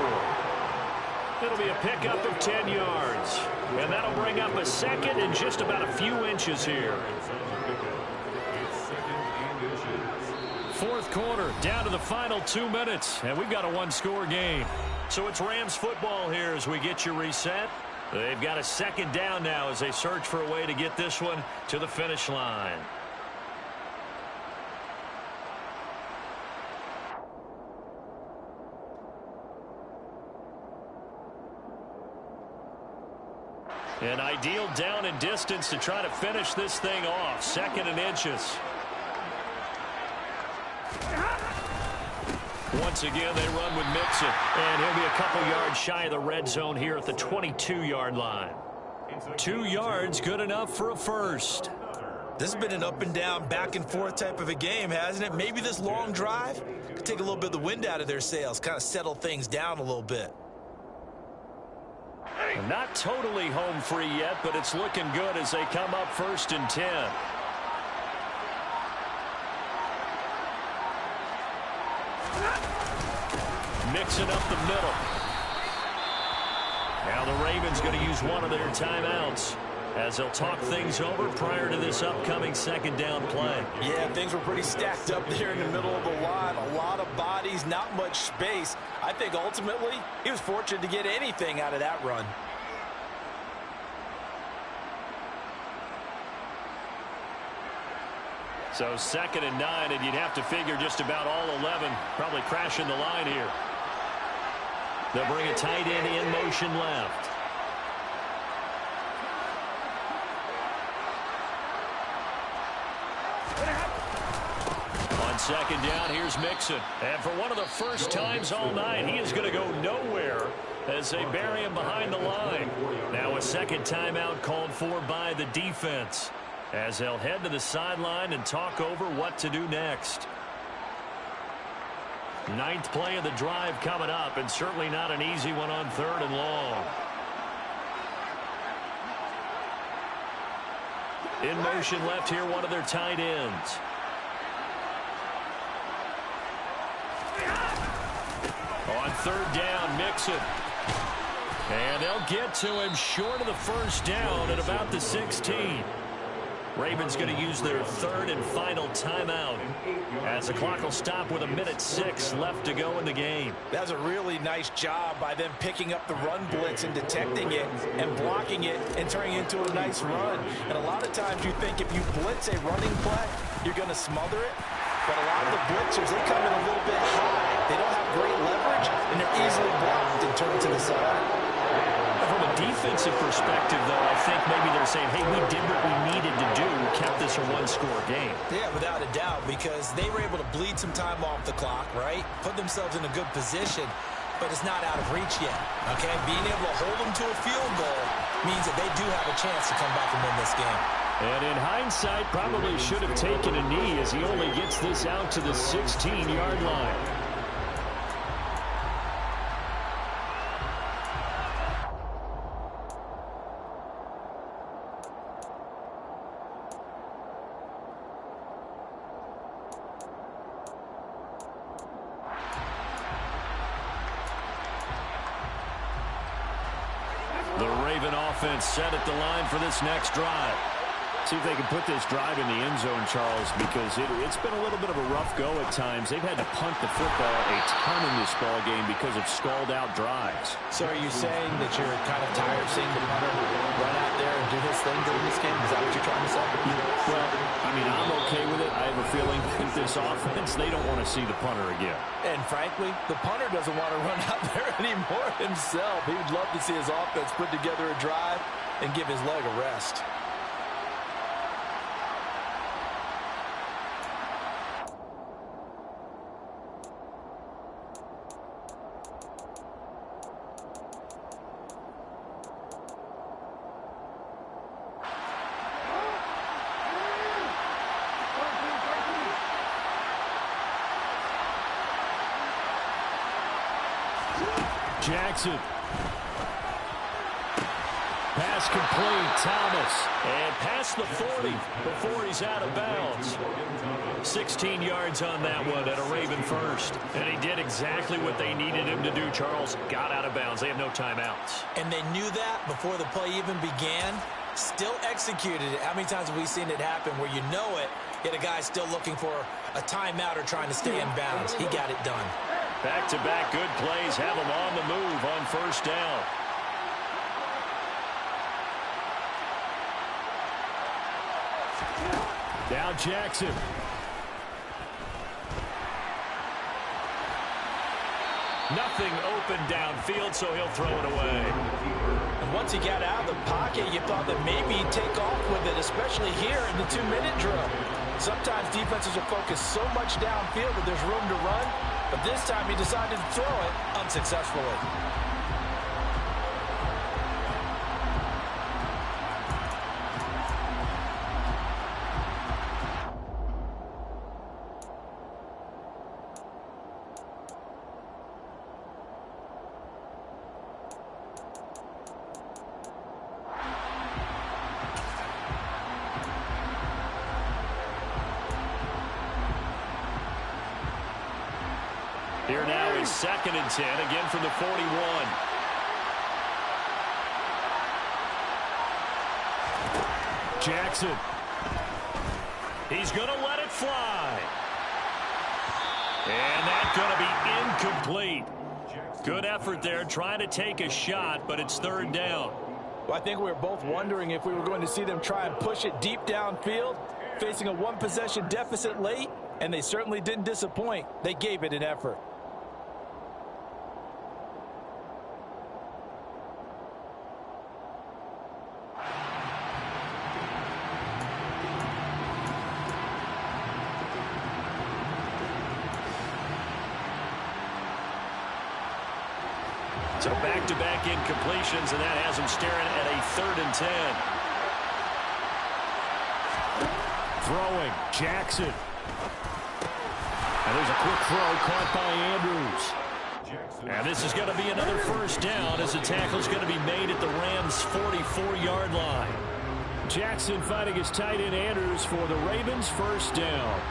It'll be a pickup of 10 yards. And that'll bring up a second and just about a few inches here. Fourth quarter, down to the final 2 minutes. And we've got a one-score game. So it's Rams football here as we get you reset. They've got a second down now as they search for a way to get this one to the finish line. An ideal down and distance to try to finish this thing off. Second and inches. Once again, they run with Mixon. And he'll be a couple yards shy of the red zone here at the 22-yard line. 2 yards, good enough for a first. This has been an up and down, back and forth type of a game, hasn't it? Maybe this long drive could take a little bit of the wind out of their sails, kind of settle things down a little bit. Not totally home free yet, but it's looking good as they come up 1st and 10. Mixing up the middle. Now the Ravens going to use one of their timeouts as they'll talk things over prior to this upcoming second down play. Yeah, things were pretty stacked up there in the middle of the line. A lot of bodies, not much space. I think ultimately he was fortunate to get anything out of that run. So 2nd and 9, and you'd have to figure just about all 11 probably crashing the line here. They'll bring a tight end in motion left. On 2nd down, here's Mixon. And for one of the first times all night, he is going to go nowhere as they bury him behind the line. Now a second timeout called for by the defense as they'll head to the sideline and talk over what to do next. 9th play of the drive coming up, and certainly not an easy one on 3rd and long. In motion left here, one of their tight ends. On 3rd down, Mixon. And they'll get to him short of the first down at about the 16. Ravens going to use their 3rd and final timeout as the clock will stop with 1:06 left to go in the game. That was a really nice job by them picking up the run blitz and detecting it and blocking it and turning it into a nice run. And a lot of times you think if you blitz a running play, you're going to smother it. But a lot of the blitzers, they come in a little bit high. They don't have great leverage, and they're easily blocked and turned to the side. From a defensive perspective, though, I think maybe they're saying, hey, we did what we needed to do, kept this a one-score game. Yeah, without a doubt, because they were able to bleed some time off the clock, right? Put themselves in a good position, but it's not out of reach yet, okay? Being able to hold them to a field goal means that they do have a chance to come back and win this game. And in hindsight, probably should have taken a knee as he only gets this out to the 16-yard line. The Raven offense set at the line for this next drive. See if they can put this drive in the end zone, Charles, because it's been a little bit of a rough go at times. They've had to punt the football a ton in this ball game because of stalled-out drives. So are you saying that you're kind of tired of seeing the punter run out there and do his thing during this game? Is that what you're trying to say? Well, I mean, I'm okay with it. I have a feeling with this offense, they don't want to see the punter again. And frankly, the punter doesn't want to run out there anymore himself. He would love to see his offense put together a drive and give his leg a rest. Jackson. Pass complete, Thomas. And past the 40 before he's out of bounds. 16 yards on that one at a Raven first. And he did exactly what they needed him to do, Charles. Got out of bounds. They have no timeouts. And they knew that before the play even began. Still executed it. How many times have we seen it happen where you know it, yet a guy still looking for a timeout or trying to stay in bounds? He got it done. Back-to-back good plays have him on the move on first down. Now Jackson. Nothing open downfield, so he'll throw it away. And once he got out of the pocket, you thought that maybe he'd take off with it, especially here in the 2-minute drill. Sometimes defenses are focused so much downfield that there's room to run, but this time he decided to throw it unsuccessfully. Here now is 2nd and 10, again from the 41. Jackson. He's going to let it fly. And that's going to be incomplete. Good effort there, trying to take a shot, but it's 3rd down. Well, I think we were both wondering if we were going to see them try and push it deep downfield, facing a one-possession deficit late, and they certainly didn't disappoint. They gave it an effort. So back-to-back incompletions, and that has him staring at a 3rd and 10. Throwing, Jackson. And there's a quick throw caught by Andrews. And this is going to be another first down as the tackle's going to be made at the Rams' 44-yard line. Jackson fighting his tight end Andrews for the Ravens' first down.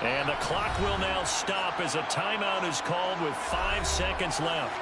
And the clock will now stop as a timeout is called with 5 seconds left.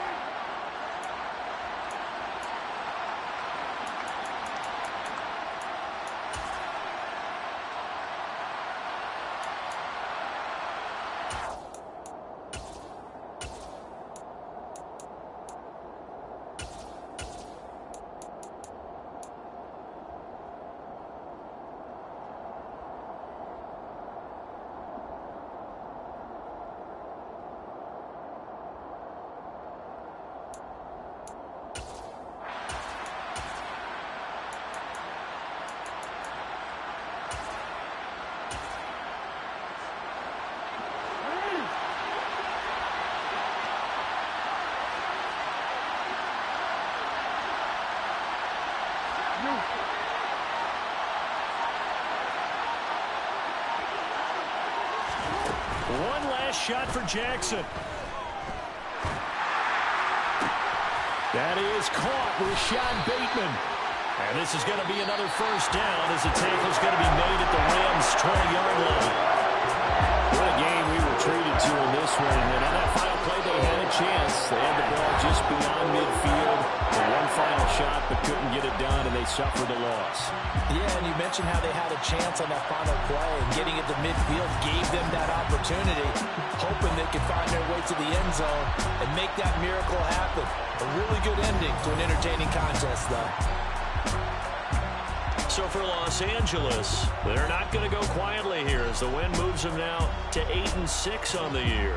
One last shot for Jackson. That is caught with Rashad Bateman. And this is going to be another first down as the tackle's going to be made at the Rams' 20-yard line. What a game we were treated to in this one. And on that final play, they had a chance. They had the ball just beyond midfield. One final shot, but couldn't get it done, and they suffered a loss. Yeah, and you mentioned how they had a chance on that final play, and getting it to midfield gave them that opportunity, hoping they could find their way to the end zone and make that miracle happen. A really good ending to an entertaining contest, though. So for Los Angeles, they're not going to go quietly here as the win moves them now to 8-6 on the year.